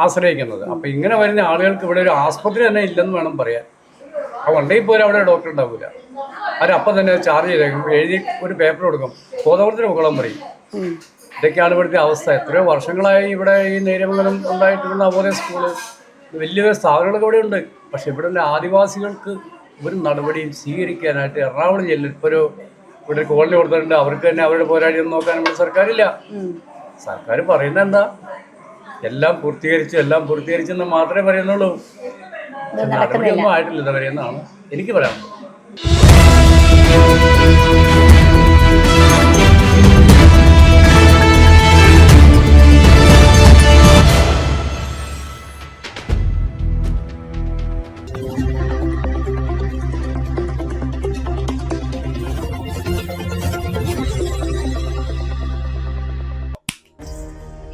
[SPEAKER 15] ആശ്രയിക്കുന്നത്. അപ്പം ഇങ്ങനെ വരുന്ന ആളുകൾക്ക് ഇവിടെ ഒരു ആസ്പത്രി തന്നെ ഇല്ലെന്ന് വേണം പറയാൻ. ആ ഉണ്ടെങ്കിൽ പോലും അവിടെ ഡോക്ടർ ഉണ്ടാവില്ല. അവരപ്പം തന്നെ ചാർജ് ചെയ്തേക്കും, എഴുതി ഒരു പേപ്പർ കൊടുക്കും, ബോധവത്തിന് മുകളം പറയും. ഇതൊക്കെയാണ് ഇവിടുത്തെ അവസ്ഥ. എത്രയോ വർഷങ്ങളായി ഇവിടെ ഈ നേര്യമംഗലം ഉണ്ടായിട്ടുള്ള നവോദയ സ്കൂള്, വലിയ സ്ഥാപനങ്ങളൊക്കെ ഇവിടെ ഉണ്ട്. പക്ഷെ ഇവിടെ ആദിവാസികൾക്ക് ഒരു നടപടിയും സ്വീകരിക്കാനായിട്ട് എറണാകുളം ജില്ലയിൽ ഇപ്പോൾ ഇവിടെ കോളനി കൊടുത്തിട്ടുണ്ട്. അവർക്ക് തന്നെ അവരുടെ പോരാട്ടം നോക്കാൻ ഇവിടെ സർക്കാരില്ല. സർക്കാർ പറയുന്നത് എന്താ, എല്ലാം പൂർത്തീകരിച്ചെന്ന് മാത്രമേ പറയുന്നുള്ളൂ. നടപടിയൊന്നും ആയിട്ടില്ല ഇതുവരെ എന്നാണ് എനിക്ക് പറയാനുള്ളത്.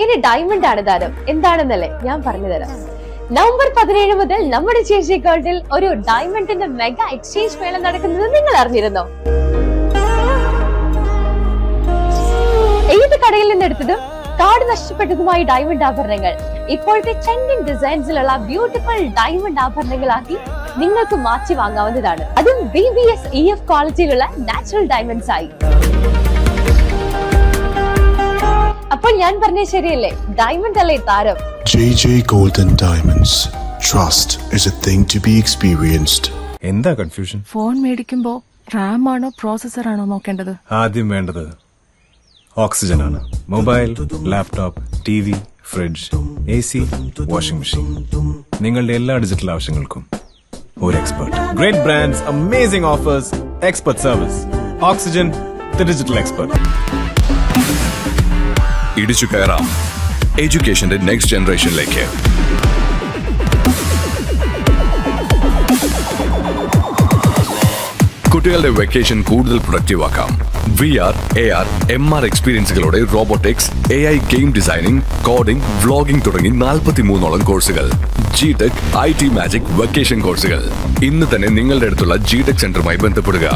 [SPEAKER 21] ഇനി ഡയമണ്ട് ആണ് താരം എന്താണെന്നല്ലേ ഞാൻ പറഞ്ഞു തരാം. നവംബർ 17 മുതൽ നമ്മുടെ ചേച്ചി ഗോൾഡിൽ ഒരു ഡയമണ്ടിന്റെ മെഗാ എക്സ്ചേഞ്ച് മേള നടക്കുന്നത് നിങ്ങൾ അറിഞ്ഞിരുന്നോ? ഏത് കടയിൽ നിന്നെടുത്തതും കാർഡ് നഷ്ടപ്പെട്ടതുമായ ഡയമണ്ട് ആഭരണങ്ങൾ ഇപ്പോഴത്തെ ട്രെൻഡിങ് ഡിസൈൻസിലുള്ള ബ്യൂട്ടിഫുൾ ഡയമണ്ട് ആഭരണങ്ങളാക്കി നിങ്ങൾക്ക് മാറ്റി വാങ്ങാവുന്നതാണ്. അതും BBS EF ക്വാളിറ്റിയിലുള്ള നാച്ചുറൽ ഡയമണ്ട്സ് ആയി. അപ്പോൾ ഞാൻ പറഞ്ഞത് ശരിയല്ലേ? ഡയമണ്ട് അല്ലേ താരം?
[SPEAKER 4] JJ Gold and Diamonds. Trust is a thing to be experienced.
[SPEAKER 22] എന്താ കൺഫ്യൂഷൻ?
[SPEAKER 23] ഫോൺ മേടിക്കുമ്പോ റാം ആണോ പ്രോസസർ ആണോ നോക്കേണ്ടത്?
[SPEAKER 22] ആദ്യം വേണ്ടത് ഓക്സിജൻ ആണ്. Mobile, laptop, TV, fridge, AC, washing machine, നിങ്ങളുടെ എല്ലാ ഡിജിറ്റൽ ആവശ്യങ്ങൾക്കും ഒരു expert. Great brands, amazing offers, expert service. Oxygen, the digital expert.
[SPEAKER 24] ഇടിച്ചു കയറാം എഡ്യൂക്കേഷന്റെ നെക്സ്റ്റ് ജനറേഷനിലേക്ക്. കുട്ടികളുടെ വെക്കേഷൻ കൂടുതൽ പ്രൊഡക്റ്റീവ് ആക്കാം. VR, AR, MR എക്സ്പീരിയൻസുകളോടെ robotics, AI game designing, coding, vlogging തുടങ്ങി 43ഓളം കോഴ്സുകൾ. GTech, IT മാജിക് വെക്കേഷൻ കോഴ്സുകൾ. ഇന്ന് തന്നെ നിങ്ങളുടെ അടുത്തുള്ള GTech സെന്ററുമായി ബന്ധപ്പെടുക.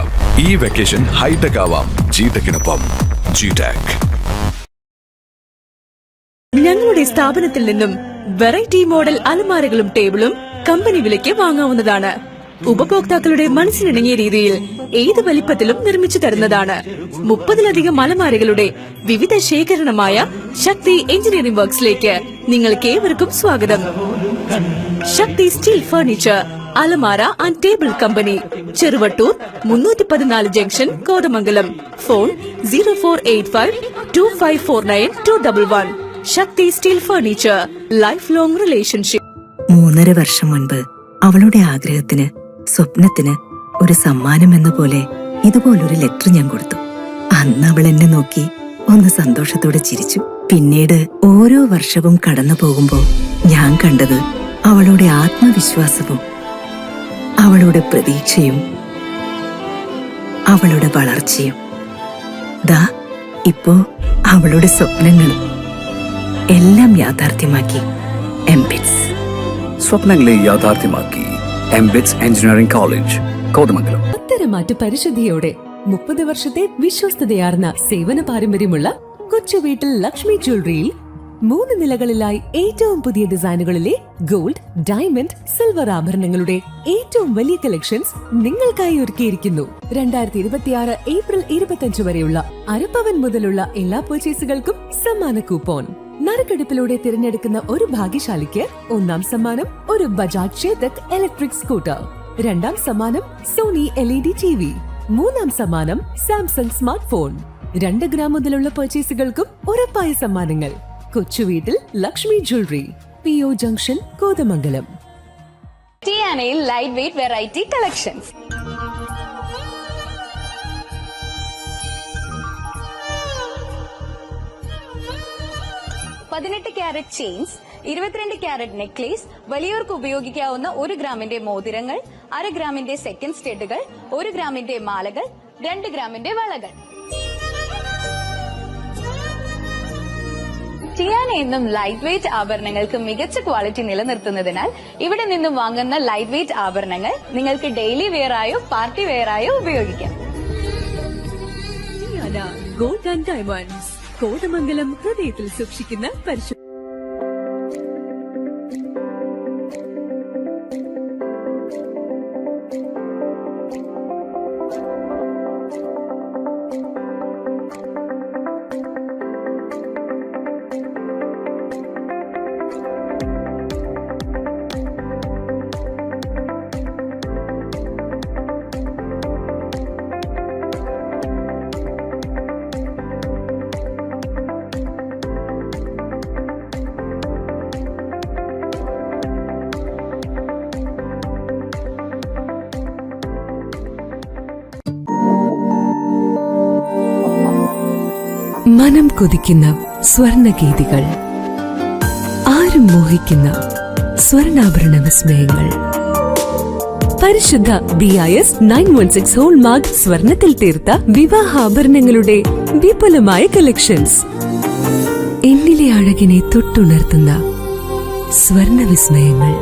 [SPEAKER 24] ഈ വെക്കേഷൻ ഹൈടെക് ആവാം GTechനൊപ്പം. GTech.
[SPEAKER 25] ഞങ്ങളുടെ സ്ഥാപനത്തിൽ നിന്നും വെറൈറ്റി മോഡൽ അലമാരകളും ടേബിളും കമ്പനി വിലയ്ക്ക് വാങ്ങാവുന്നതാണ്. ഉപഭോക്താക്കളുടെ മനസ്സിനിണങ്ങിയ രീതിയിൽ ഏത് വലിപ്പത്തിലും നിർമ്മിച്ചു തരുന്നതാണ്. 30ലധികം അലമാരകളുടെ വിവിധ ശേഖരണമായ ശക്തി എഞ്ചിനീയറിംഗ് വർക്ക്സിലേക്ക് നിങ്ങൾക്ക് ഏവർക്കും സ്വാഗതം. ശക്തി സ്റ്റീൽ ഫർണിച്ചർ, അലമാര and table company, Cheruvattoor 314 junction, Kothamangalam. Phone 0485254921. Shakti steel furniture, life long relationship.
[SPEAKER 26] 3.5 വർഷം മുൻപ് അവളുടെ ആഗ്രഹത്തിന്, സ്വപ്നത്തിന് ഒരു സമ്മാനം എന്ന പോലെ ഇതുപോലൊരു ലെറ്റർ ഞാൻ കൊടുത്തു. അന്ന് അവൾ എന്നെ നോക്കി ഒന്ന് സന്തോഷത്തോടെ ചിരിച്ചു. പിന്നീട് ഓരോ വർഷവും കടന്നു പോകുമ്പോ ഞാൻ കണ്ടത് അവളുടെ ആത്മവിശ്വാസവും അവളുടെ പ്രതീക്ഷയും അവളുടെ വളർച്ചയും. ദാ ഇപ്പോ അവളുടെ സ്വപ്നങ്ങളും എല്ലാം യാഥാർത്ഥ്യമാക്കി എംബിറ്റ്സ്.
[SPEAKER 27] സ്വപ്നങ്ങളെ യാഥാർത്ഥ്യമാക്കി MBITS engineering college, Kothamangalam.
[SPEAKER 21] Patharamattu പരിശുദ്ധിയോടെ 30 വർഷത്തെ വിശ്വസ്തതയാർന്ന സേവന പാരമ്പര്യമുള്ള കൊച്ചുവീട്ടിൽ ലക്ഷ്മി ജ്വല്ലറിയിൽ 3 നിലകളിലായി ഏറ്റവും പുതിയ ഡിസൈനുകളിലെ ഗോൾഡ്, ഡയമണ്ട്, സിൽവർ ആഭരണങ്ങളുടെ ഏറ്റവും വലിയ കളക്ഷൻസ് നിങ്ങൾക്കായി ഒരുക്കിയിരിക്കുന്നു. 2026 ഏപ്രിൽ 25 വരെയുള്ള അരപ്പവൻ മുതലുള്ള എല്ലാ പർച്ചേസുകൾക്കും സമ്മാന കൂപ്പോൺ. നറുക്കെടുപ്പിലൂടെ തിരഞ്ഞെടുക്കുന്ന ഒരു ഭാഗ്യശാലിക്ക് 1ാം സമ്മാനം ഒരു ബജാജ് ചേതക് ഇലക്ട്രിക് സ്കൂട്ടർ, 2ാം സമ്മാനം സോണി LED TV, 3ാം സമ്മാനം സാംസങ് സ്മാർട്ട് ഫോൺ. 2 ഗ്രാം മുതലുള്ള പർച്ചേസുകൾക്കും ഉറപ്പായ സമ്മാനങ്ങൾ. കൊച്ചുവീട്ടിൽ Lakshmi jewellery, PO junction, Kothamangalam.
[SPEAKER 1] ടിയാനയിൽ light weight variety collections. 18 carat chains, 22 carat necklace, വലിയവർക്ക് ഉപയോഗിക്കാവുന്ന 1 ഗ്രാമിന്റെ മോതിരങ്ങൾ, 1/2 ഗ്രാമിന്റെ സെക്കൻഡ് സ്റ്റഡുകൾ, 1 ഗ്രാമിന്റെ മാലകൾ, 2 ഗ്രാമിന്റെ വളകൾ. ടിയാന എന്നും ലൈറ്റ് വെയ്റ്റ് ആഭരണങ്ങൾക്ക് മികച്ച ക്വാളിറ്റി നിലനിർത്തുന്നതിനാൽ ഇവിടെ നിന്നും വാങ്ങുന്ന ലൈറ്റ് വെയ്റ്റ് ആഭരണങ്ങൾ നിങ്ങൾക്ക് ഡെയിലി വെയർ ആയോ പാർട്ടി വെയർ ആയോ ഉപയോഗിക്കാം.
[SPEAKER 21] Tiana gold and diamonds, Kothamangalam ഹൃദയത്തിൽ സൂക്ഷിക്കുന്ന പരിശുദ്ധ. മനം കൊതിക്കുന്ന സ്വർണഗീതികൾ, ആരും മോഹിക്കുന്ന സ്വർണാഭരണ വിസ്മയങ്ങൾ. പരിശുദ്ധ BIS 916 ഹോൾമാർക്ക് സ്വർണത്തിൽ തീർത്ത വിവാഹാഭരണങ്ങളുടെ വിപുലമായ കളക്ഷൻസ്. എന്നിലെ അഴകിനെ തൊട്ടുണർത്തുന്ന സ്വർണ വിസ്മയങ്ങൾ.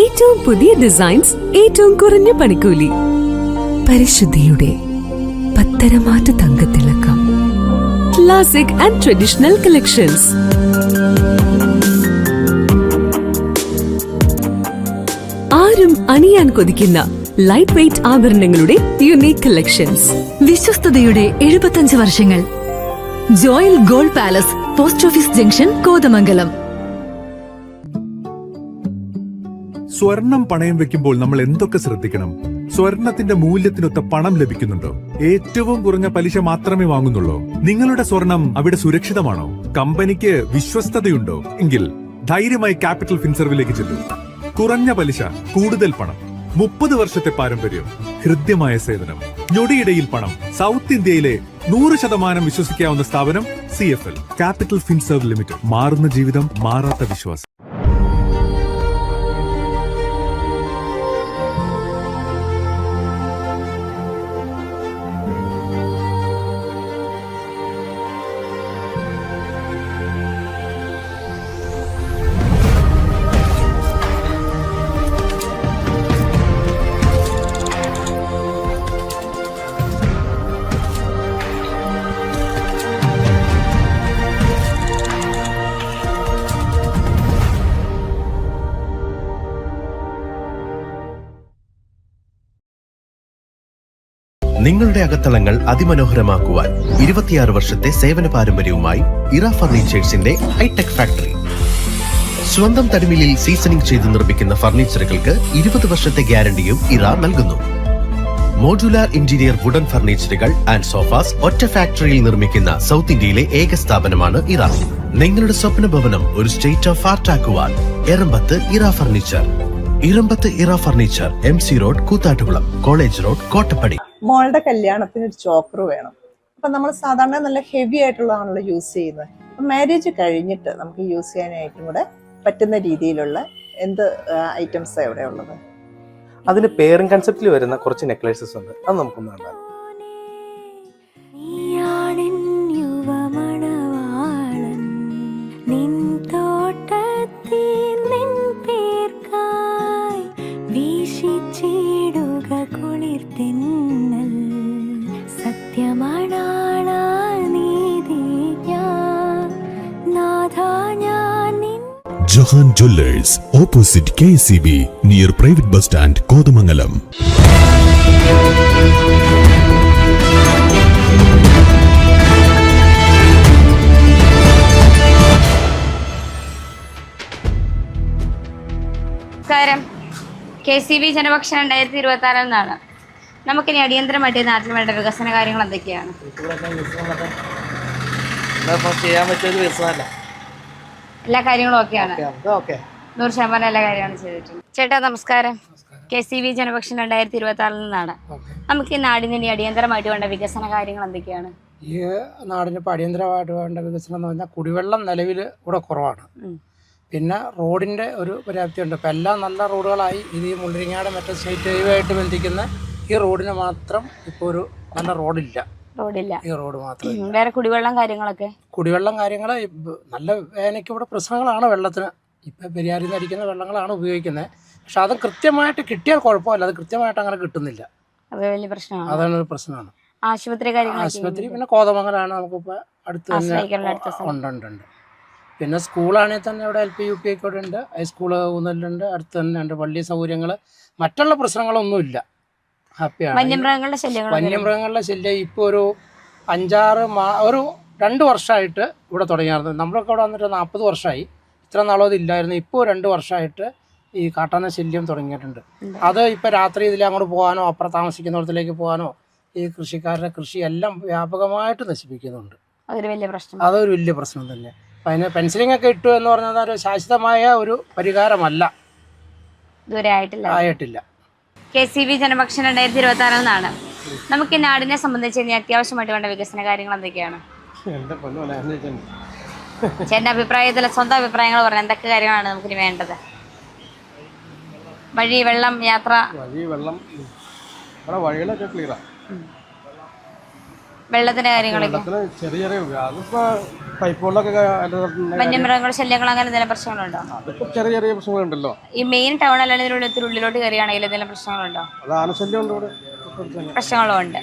[SPEAKER 21] ഏറ്റവും പുതിയ ഡിസൈൻസ്, ഏറ്റവും കുറഞ്ഞ പണിക്കൂലി. പരിശുദ്ധിയുടെ Patharamattu Thankathilakkam. Classic and traditional collections. ആരും അണിയാൻ കൊതിക്കുന്ന ലൈറ്റ് വെയ്റ്റ് ആഭരണങ്ങളുടെ യുണീക് കളക്ഷൻസ്. വിശ്വസ്തയുടെ 75 വർഷങ്ങൾ. Joel gold palace, post office junction, Kothamangalam.
[SPEAKER 5] സ്വർണം പണയം വെക്കുമ്പോൾ നമ്മൾ എന്തൊക്കെ ശ്രദ്ധിക്കണം? സ്വർണത്തിന്റെ മൂല്യത്തിനൊത്ത പണം ലഭിക്കുന്നുണ്ടോ? ഏറ്റവും കുറഞ്ഞ പലിശ മാത്രമേ വാങ്ങുന്നുള്ളൂ? നിങ്ങളുടെ സ്വർണം അവിടെ സുരക്ഷിതമാണോ? കമ്പനിക്ക് വിശ്വസ്തതയുണ്ടോ? എങ്കിൽ ധൈര്യമായി ക്യാപിറ്റൽ ഫിൻസർവിലേക്ക് ചെല്ലൂ. കുറഞ്ഞ പലിശ, കൂടുതൽ പണം, 30 വർഷത്തെ പാരമ്പര്യം, ഹൃദ്യമായ സേവനം, ഞൊടിയിടയിൽ പണം. സൗത്ത് ഇന്ത്യയിലെ 100% വിശ്വസിക്കാവുന്ന സ്ഥാപനം CFL ക്യാപിറ്റൽ ഫിൻസർവ് ലിമിറ്റഡ്. മാറുന്ന ജീവിതം, മാറാത്ത വിശ്വാസം.
[SPEAKER 6] നിങ്ങളുടെ അകത്തളങ്ങൾ അതിമനോഹരമാക്കുവാൻ 26 വർഷത്തെ സേവന പാരമ്പര്യവുമായി ഇറ ഫർണിച്ചേഴ്സിന്റെ ഹൈടെക് ഫാക്ടറി. സ്വന്തം തടിമില്ലിൽ സീസണിംഗ് ചെയ്ത് നിർമ്മിക്കുന്ന ഫർണിച്ചറുകൾക്ക് 20 വർഷത്തെ ഗ്യാരണ്ടിയും ഇറ നൽകുന്നു. മോഡുലാർ ഇന്റീരിയർ വുഡൻ ഫർണിച്ചറുകൾ ആൻഡ് സോഫാസ് ഒറ്റ ഫാക്ടറിയിൽ നിർമ്മിക്കുന്ന സൗത്ത് ഇന്ത്യയിലെ ഏക സ്ഥാപനമാണ് ഇറ. നിങ്ങളുടെ സ്വപ്ന ഭവനം ഒരു സ്റ്റേറ്റ് ഓഫ് ആർട്ട് ആക്കുവാൻ Erambath Ira furniture. Irambath Ira furniture, MC road, Koothattukulam, college road, Kottappadi.
[SPEAKER 7] മോളുടെ കല്യാണത്തിന് ഒരു ചോക്കർ വേണം. അപ്പം നമ്മൾ സാധാരണ നല്ല ഹെവി ആയിട്ടുള്ളതാണല്ലോ യൂസ് ചെയ്യുന്നത്. അപ്പം മാരേജ് കഴിഞ്ഞിട്ട് നമുക്ക് യൂസ് ചെയ്യാനായിട്ടും കൂടെ പറ്റുന്ന രീതിയിലുള്ള എന്ത് ഐറ്റംസ് എവിടെ ഉള്ളത്?
[SPEAKER 3] അതിന് പെയറിംഗ് കൺസെപ്റ്റിൽ വരുന്ന കുറച്ച് നെക്ലേസസ് ഉണ്ട്, അത് നമുക്കൊന്ന് കണ്ടാൽ.
[SPEAKER 4] Jahan Jewellers, opposite KCB, near private bus stand, Kothamangalam.
[SPEAKER 8] നമസ്കാരം. KCB ജനപക്ഷം 2026 എന്നാണ്. നമുക്കിനി അടിയന്തരമായിട്ട് നാട്ടിൽ വേണ്ട വികസന കാര്യങ്ങൾ എന്തൊക്കെയാണ്?
[SPEAKER 3] ചെയ്യാൻ പറ്റിയൊരു വികസനമല്ല,
[SPEAKER 8] എല്ലാ കാര്യങ്ങളും ഓക്കെയാണ്. 100% എല്ലാ കാര്യങ്ങളും ചെയ്തിട്ടുണ്ട്. ചേട്ടാ നമസ്കാരം. KCB ജനപക്ഷം 2026 നിന്നാണ്. നമുക്ക് ഈ നാടിന് ഇനി അടിയന്തരമായിട്ട് വേണ്ട വികസന കാര്യങ്ങൾ എന്തൊക്കെയാണ്?
[SPEAKER 14] ഈ നാടിന് ഇപ്പോൾ അടിയന്തരമായിട്ട് വേണ്ട വികസനം എന്ന് പറഞ്ഞാൽ കുടിവെള്ളം നിലവിൽ ഇവിടെ കുറവാണ്. പിന്നെ റോഡിൻ്റെ ഒരു പര്യാപ്തിയുണ്ട്. ഇപ്പം എല്ലാം നല്ല റോഡുകളായി. ഇത് ഈ മുള്ളരിങ്ങാട് മറ്റേ സ്റ്റേറ്റ് ഹൈവേ ആയിട്ട് ബന്ധിക്കുന്ന ഈ റോഡിന് മാത്രം ഇപ്പോൾ ഒരു നല്ല റോഡില്ല. ഈ റോഡ് മാത്രം.
[SPEAKER 8] വേറെ കുടിവെള്ളം കാര്യങ്ങളൊക്കെ
[SPEAKER 14] നല്ല വേനയ്ക്ക് ഇവിടെ പ്രശ്നങ്ങളാണ് വെള്ളത്തിന്. ഇപ്പം പെരിയാറിൽ നിന്ന് അടിക്കുന്ന വെള്ളങ്ങളാണ് ഉപയോഗിക്കുന്നത്. പക്ഷെ അത് കൃത്യമായിട്ട് കിട്ടിയാൽ കുഴപ്പമില്ല, അത് കൃത്യമായിട്ട് അങ്ങനെ കിട്ടുന്നില്ല. അതാണ് ഒരു പ്രശ്നമാണ്. ആശുപത്രി പിന്നെ കോതമംഗലാണ് നമുക്കിപ്പോൾ അടുത്ത് തന്നെ ഉണ്ട്. പിന്നെ സ്കൂളാണെങ്കിൽ തന്നെ ഇവിടെ LP UP ഒക്കെ ഇവിടെ ഉണ്ട്. ഹൈസ്കൂള് ഊന്നലുണ്ട്, അടുത്ത് തന്നെ ഉണ്ട്. പള്ളി സൗകര്യങ്ങൾ, മറ്റുള്ള പ്രശ്നങ്ങളൊന്നുമില്ല. ഹാപ്പിയാണ്. വന്യമൃഗങ്ങളുടെ ശല്യം ഇപ്പോൾ ഒരു 2 വർഷമായിട്ട് ഇവിടെ തുടങ്ങിയായിരുന്നു. നമ്മളൊക്കെ ഇവിടെ വന്നിട്ട് 40 വർഷമായി. ഇത്ര നാളും അതില്ലായിരുന്നു. ഇപ്പോൾ 2 വർഷമായിട്ട് ഈ കാട്ടാന ശല്യം തുടങ്ങിയിട്ടുണ്ട്. അത് ഇപ്പോൾ രാത്രി ഇതിൽ അങ്ങോട്ട് പോകാനോ അപ്പുറം താമസിക്കുന്നിടത്തിലേക്ക് പോകാനോ ഈ കൃഷിക്കാരുടെ കൃഷി എല്ലാം വ്യാപകമായിട്ട് നശിപ്പിക്കുന്നുണ്ട്. അതൊരു വലിയ പ്രശ്നം തന്നെ. അപ്പം അതിന് പെൻസിലിംഗ് ഒക്കെ ഇട്ടു എന്ന് പറഞ്ഞാൽ ഒരു ശാശ്വതമായ ഒരു പരിഹാരമല്ല, ആയിട്ടില്ല.
[SPEAKER 8] KCB ജനപക്ഷം 2026 എന്നാണ്. നമുക്ക് ഈ നാടിനെ സംബന്ധിച്ച് ഇനി അത്യാവശ്യമായിട്ട് വേണ്ട വികസന കാര്യങ്ങൾ എന്തൊക്കെയാണ്? ചേട്ടൻ്റെ അഭിപ്രായത്തിൽ, സ്വന്തം അഭിപ്രായങ്ങൾ പറഞ്ഞാൽ എന്തൊക്കെ കാര്യങ്ങളാണ് നമുക്കിനി വേണ്ടത്? വഴി, വെള്ളം, യാത്ര.
[SPEAKER 3] വഴികളൊക്കെ ക്ലിയറാണ്.
[SPEAKER 8] വെള്ളത്തിന്റെ കാര്യങ്ങളൊക്കെ വന്യമൃഗങ്ങളുടെ ശല്യങ്ങൾ അങ്ങനെ എന്തെങ്കിലും പ്രശ്നങ്ങളുണ്ടോ?
[SPEAKER 3] ചെറിയ പ്രശ്നങ്ങളുണ്ടല്ലോ.
[SPEAKER 8] ഈ മെയിൻ ടൗൺ അല്ലെങ്കിൽ ഉള്ളിലോട്ട് കയറിയാണെങ്കിൽ എന്തെങ്കിലും പ്രശ്നങ്ങളുണ്ടോ? പ്രശ്നങ്ങളുണ്ട്.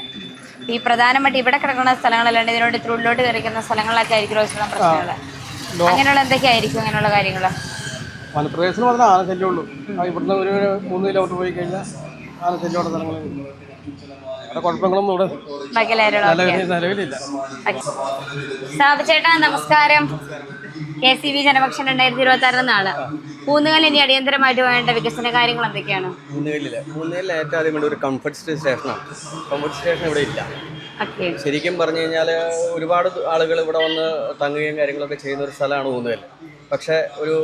[SPEAKER 8] ഈ പ്രധാനമായിട്ട് ഇവിടെ കിടക്കുന്ന സ്ഥലങ്ങളല്ലാണ്ട് ഇതിനോട് ഇത്ര ഉള്ളിലോട്ട് കയറിക്കുന്ന സ്ഥലങ്ങളിലൊക്കെ ആയിരിക്കും പ്രശ്നങ്ങൾ. അങ്ങനെയുള്ള എന്തൊക്കെയായിരിക്കും അങ്ങനെയുള്ള കാര്യങ്ങൾ?
[SPEAKER 3] മലപ്രദേശത്തിന് പറഞ്ഞാൽ ആനശല്യമുള്ളൂ. ഇവിടുന്ന് ഒരു 3 കിലോമീറ്റർ പോയി കഴിഞ്ഞാൽ ആനശല്യമുള്ള സ്ഥലങ്ങൾ. കുഴപ്പങ്ങളൊന്നും ഇവിടെ
[SPEAKER 8] ബാക്കി എല്ലാവരും
[SPEAKER 3] നിലവിലില്ല.
[SPEAKER 8] ചേട്ടാ നമസ്കാരം. KCB ജനപക്ഷം 2026 എന്നാണ്. കൂന്നുകൽ ഇനി അടിയന്തരമായിട്ട് വേണ്ട വികസന കാര്യങ്ങൾ എന്തൊക്കെയാണ്?
[SPEAKER 2] കൂന്നുകലിൽ ഏറ്റവും ആദ്യം വേണ്ട ഒരു കംഫർട്ട് സ്റ്റേഷനാണ്. കംഫർട്ട് സ്റ്റേഷൻ ഇവിടെ ഇല്ല. ശരിക്കും പറഞ്ഞു കഴിഞ്ഞാൽ ഒരുപാട് ആളുകൾ ഇവിടെ വന്ന് തങ്ങുകയും കാര്യങ്ങളൊക്കെ ചെയ്യുന്ന ഒരു സ്ഥലമാണ് കൂന്നുകൽ. പക്ഷേ ഒരു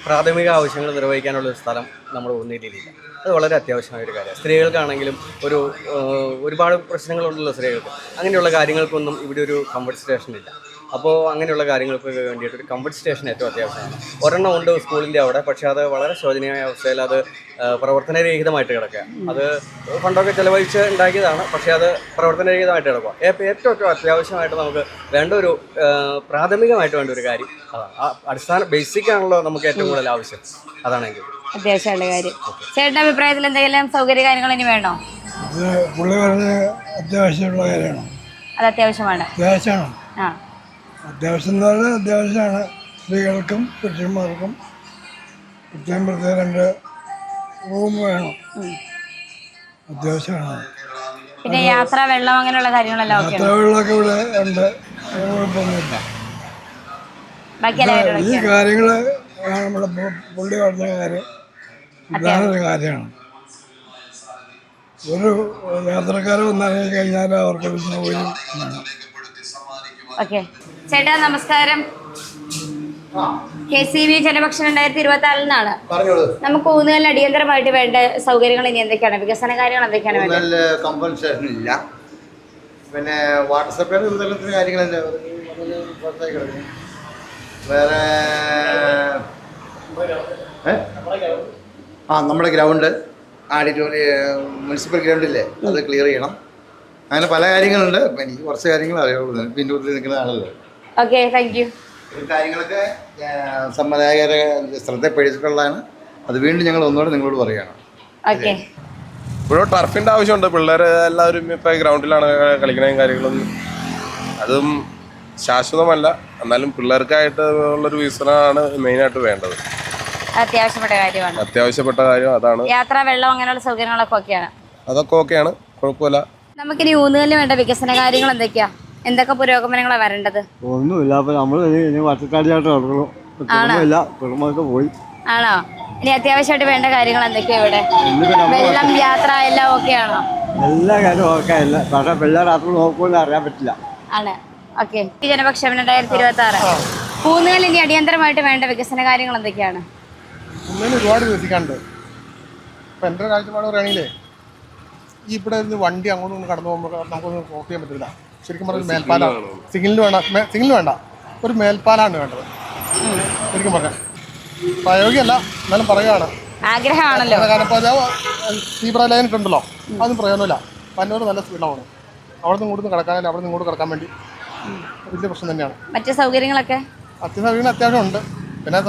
[SPEAKER 2] പ്രാഥമിക ആവശ്യങ്ങൾ നിർവഹിക്കാനുള്ള ഒരു സ്ഥലം നമ്മുടെ കൂന്നുകലിലില്ല. അത് വളരെ അത്യാവശ്യമായ ഒരു കാര്യമാണ്. സ്ത്രീകൾക്കാണെങ്കിലും ഒരുപാട് പ്രശ്നങ്ങളുണ്ടല്ലോ സ്ത്രീകൾക്ക്. അങ്ങനെയുള്ള കാര്യങ്ങൾക്കൊന്നും ഇവിടെ ഒരു കംഫർട്ട് സ്റ്റേഷൻ ഇല്ല. അപ്പോൾ അങ്ങനെയുള്ള കാര്യങ്ങൾക്കൊക്കെ വേണ്ടിയിട്ട് ഒരു കംഫർട്ട് സ്റ്റേഷൻ ഏറ്റവും അത്യാവശ്യമാണ്. ഒരെണ്ണം ഉണ്ട് സ്കൂളിൻ്റെ അവിടെ, പക്ഷേ അത് വളരെ ശോചനീയമായ അവസ്ഥയിൽ അത് പ്രവർത്തനരഹിതമായിട്ട് കിടക്കുക. അത് ഫണ്ടൊക്കെ ചിലവഴിച്ച് ഉണ്ടാക്കിയതാണ്, പക്ഷേ അത് പ്രവർത്തനരഹിതമായിട്ട് കിടക്കുക. ഏറ്റവും അത്യാവശ്യമായിട്ട് നമുക്ക് വേണ്ട ഒരു പ്രാഥമികമായിട്ട് വേണ്ട ഒരു കാര്യം അതാണ്. അടിസ്ഥാന ബേസിക് ആണല്ലോ നമുക്ക് ഏറ്റവും കൂടുതൽ ആവശ്യം. അതാണെങ്കിൽ
[SPEAKER 8] അത്യാവശ്യമുള്ള കാര്യം. ചേട്ടൻ്റെ അഭിപ്രായത്തിൽ എന്തെങ്കിലും സൗകര്യ കാര്യങ്ങൾ ഇനി വേണോ?
[SPEAKER 9] പുള്ളി പറഞ്ഞ അത്യാവശ്യമുള്ള കാര്യമാണ്.
[SPEAKER 8] അത് അത്യാവശ്യമാണ്.
[SPEAKER 9] അത്യാവശ്യം എന്ന് പറഞ്ഞാൽ അത്യാവശ്യമാണ്. സ്ത്രീകൾക്കും പുരുഷന്മാർക്കും പ്രത്യേകം 2 റൂം വേണം. അത്യാവശ്യമാണ്.
[SPEAKER 8] പിന്നെ യാത്ര, വെള്ളം അങ്ങനെയുള്ള കാര്യങ്ങളെല്ലാം
[SPEAKER 9] യാത്ര വെള്ളമൊക്കെ ഇവിടെ ഉണ്ട്. കുഴപ്പമൊന്നുമില്ല. ഈ കാര്യങ്ങൾ നമ്മുടെ പുള്ളി പറഞ്ഞ കാര്യം പ്രധാനൊരു കാര്യമാണ്. ഒരു യാത്രക്കാരെ വന്നിറങ്ങി കഴിഞ്ഞാൽ അവർക്ക് സൗകര്യം വേണം.
[SPEAKER 8] ചേട്ടാ നമസ്കാരം. KCB ജനപക്ഷം 2026 എന്നാണ്. നമുക്ക് കൂന്നുകലിന് അടിയന്തരമായിട്ട് വേണ്ട സൗകര്യങ്ങൾ ഇനി എന്തൊക്കെയാണ്? വികസന കാര്യങ്ങൾ എന്തൊക്കെയാണ് വേണ്ടത്?
[SPEAKER 10] കമ്പൻസേഷൻ ഇല്ല. പിന്നെ വാട്ടർ സപ്ലൈ വിതരണത്തിന് കാര്യങ്ങളല്ല. വേറെ നമ്മുടെ ഗ്രൗണ്ട് മുനിസിപ്പൽ ഗ്രൗണ്ടില്ലേ, അത് ക്ലിയർ ചെയ്യണം. അങ്ങനെ പല കാര്യങ്ങളുണ്ട്. എനിക്ക് കുറച്ച് കാര്യങ്ങൾ അറിയാവുള്ളൂ. പിന്നൂരിൽ നിൽക്കുന്ന ആളല്ലേ. ഈ കാര്യങ്ങളൊക്കെ സമ്മതകര ശ്രദ്ധപ്പെടുത്തിയിട്ടുള്ളതാണ്. അത് വീണ്ടും ഞങ്ങൾ ഒന്നുകൂടെ നിങ്ങളോട് പറയുകയാണ്.
[SPEAKER 11] ഇവിടെ ടർഫിൻ്റെ ആവശ്യമുണ്ട്. പിള്ളേർ എല്ലാവരും ഇപ്പം ഗ്രൗണ്ടിലാണ് കളിക്കണയും കാര്യങ്ങളൊന്നും. അതും ശാശ്വതമല്ല, എന്നാലും പിള്ളേർക്കായിട്ട് ഉള്ളൊരു വികസനമാണ് മെയിനായിട്ട് വേണ്ടത്. അത്യാവശ്യപ്പെട്ട കാര്യം അതാണ്.
[SPEAKER 8] യാത്ര, വെള്ളം അങ്ങനെയുള്ള സൗകര്യങ്ങളൊക്കെ ഓക്കെയാണ്.
[SPEAKER 11] അതൊക്കെ ഓക്കെയാണ്, കുഴപ്പമില്ല.
[SPEAKER 8] നമുക്കിനി ഊന്നുകലിന് വേണ്ട വികസന കാര്യങ്ങൾ എന്തൊക്കെയാ? എന്തൊക്കെ പുരോഗമനങ്ങളാണ് വരേണ്ടത്?
[SPEAKER 10] ഒന്നുമില്ല. അപ്പൊ നമ്മള് വട്ടത്താടിയായിട്ട് പോയി.
[SPEAKER 8] ആണോ? ഇനി അത്യാവശ്യമായിട്ട് വേണ്ട കാര്യങ്ങൾ എന്തൊക്കെയാ ഇവിടെ? വെള്ളം, യാത്ര എല്ലാം ഓക്കെയാണോ?
[SPEAKER 10] എല്ലാ കാര്യവും ഓക്കെ അല്ല. പക്ഷെ പിള്ളേർ അത്ര നോക്കുമെന്ന് അറിയാൻ പറ്റില്ല.
[SPEAKER 8] ആണ്. ഓക്കെ. ജനപക്ഷം 2026 കൂന്നുകൽ ഇനി അടിയന്തരമായിട്ട് വേണ്ട വികസന കാര്യങ്ങൾ എന്തൊക്കെയാണ്?
[SPEAKER 10] ഒരുപാട് വികസിക്കാനുണ്ട്. ഇപ്പൊ എന്റെ കാഴ്ചപ്പാട് പറയുകയാണെങ്കിലേ, ഈ ഇവിടെ നിന്ന് വണ്ടി അങ്ങോട്ടും കടന്നു പോകുമ്പോൾ നമുക്കൊന്നും ക്രോസ് ചെയ്യാൻ പറ്റില്ല. ശരിക്കും പറഞ്ഞാൽ മേൽപ്പാലാണ്. സിഗ്നൽ വേണ്ട, ഒരു മേൽപ്പാലാണ് വേണ്ടത്. ശരിക്കും പറഞ്ഞാൽ പ്രായോഗികമല്ല, എന്നാലും പറയുകയാണ്.
[SPEAKER 8] ആഗ്രഹമാണല്ലോ.
[SPEAKER 10] കാരണം ഇപ്പോൾ സീബ്ര ലൈൻ ഉണ്ടല്ലോ, അതൊന്നും പ്രയോജനമില്ല. പന്നൂർ നല്ല സ്പീഡാണ്. അവിടെ നിന്ന് ഇങ്ങോട്ട് കിടക്കാനല്ല, അവിടെ നിന്ന് ഇങ്ങോട്ട് കിടക്കാൻ വേണ്ടി വലിയ പ്രശ്നം തന്നെയാണ്.
[SPEAKER 8] മറ്റു സൗകര്യങ്ങളൊക്കെ
[SPEAKER 10] അത്യാവശ്യം ഉണ്ട്. പിന്നെ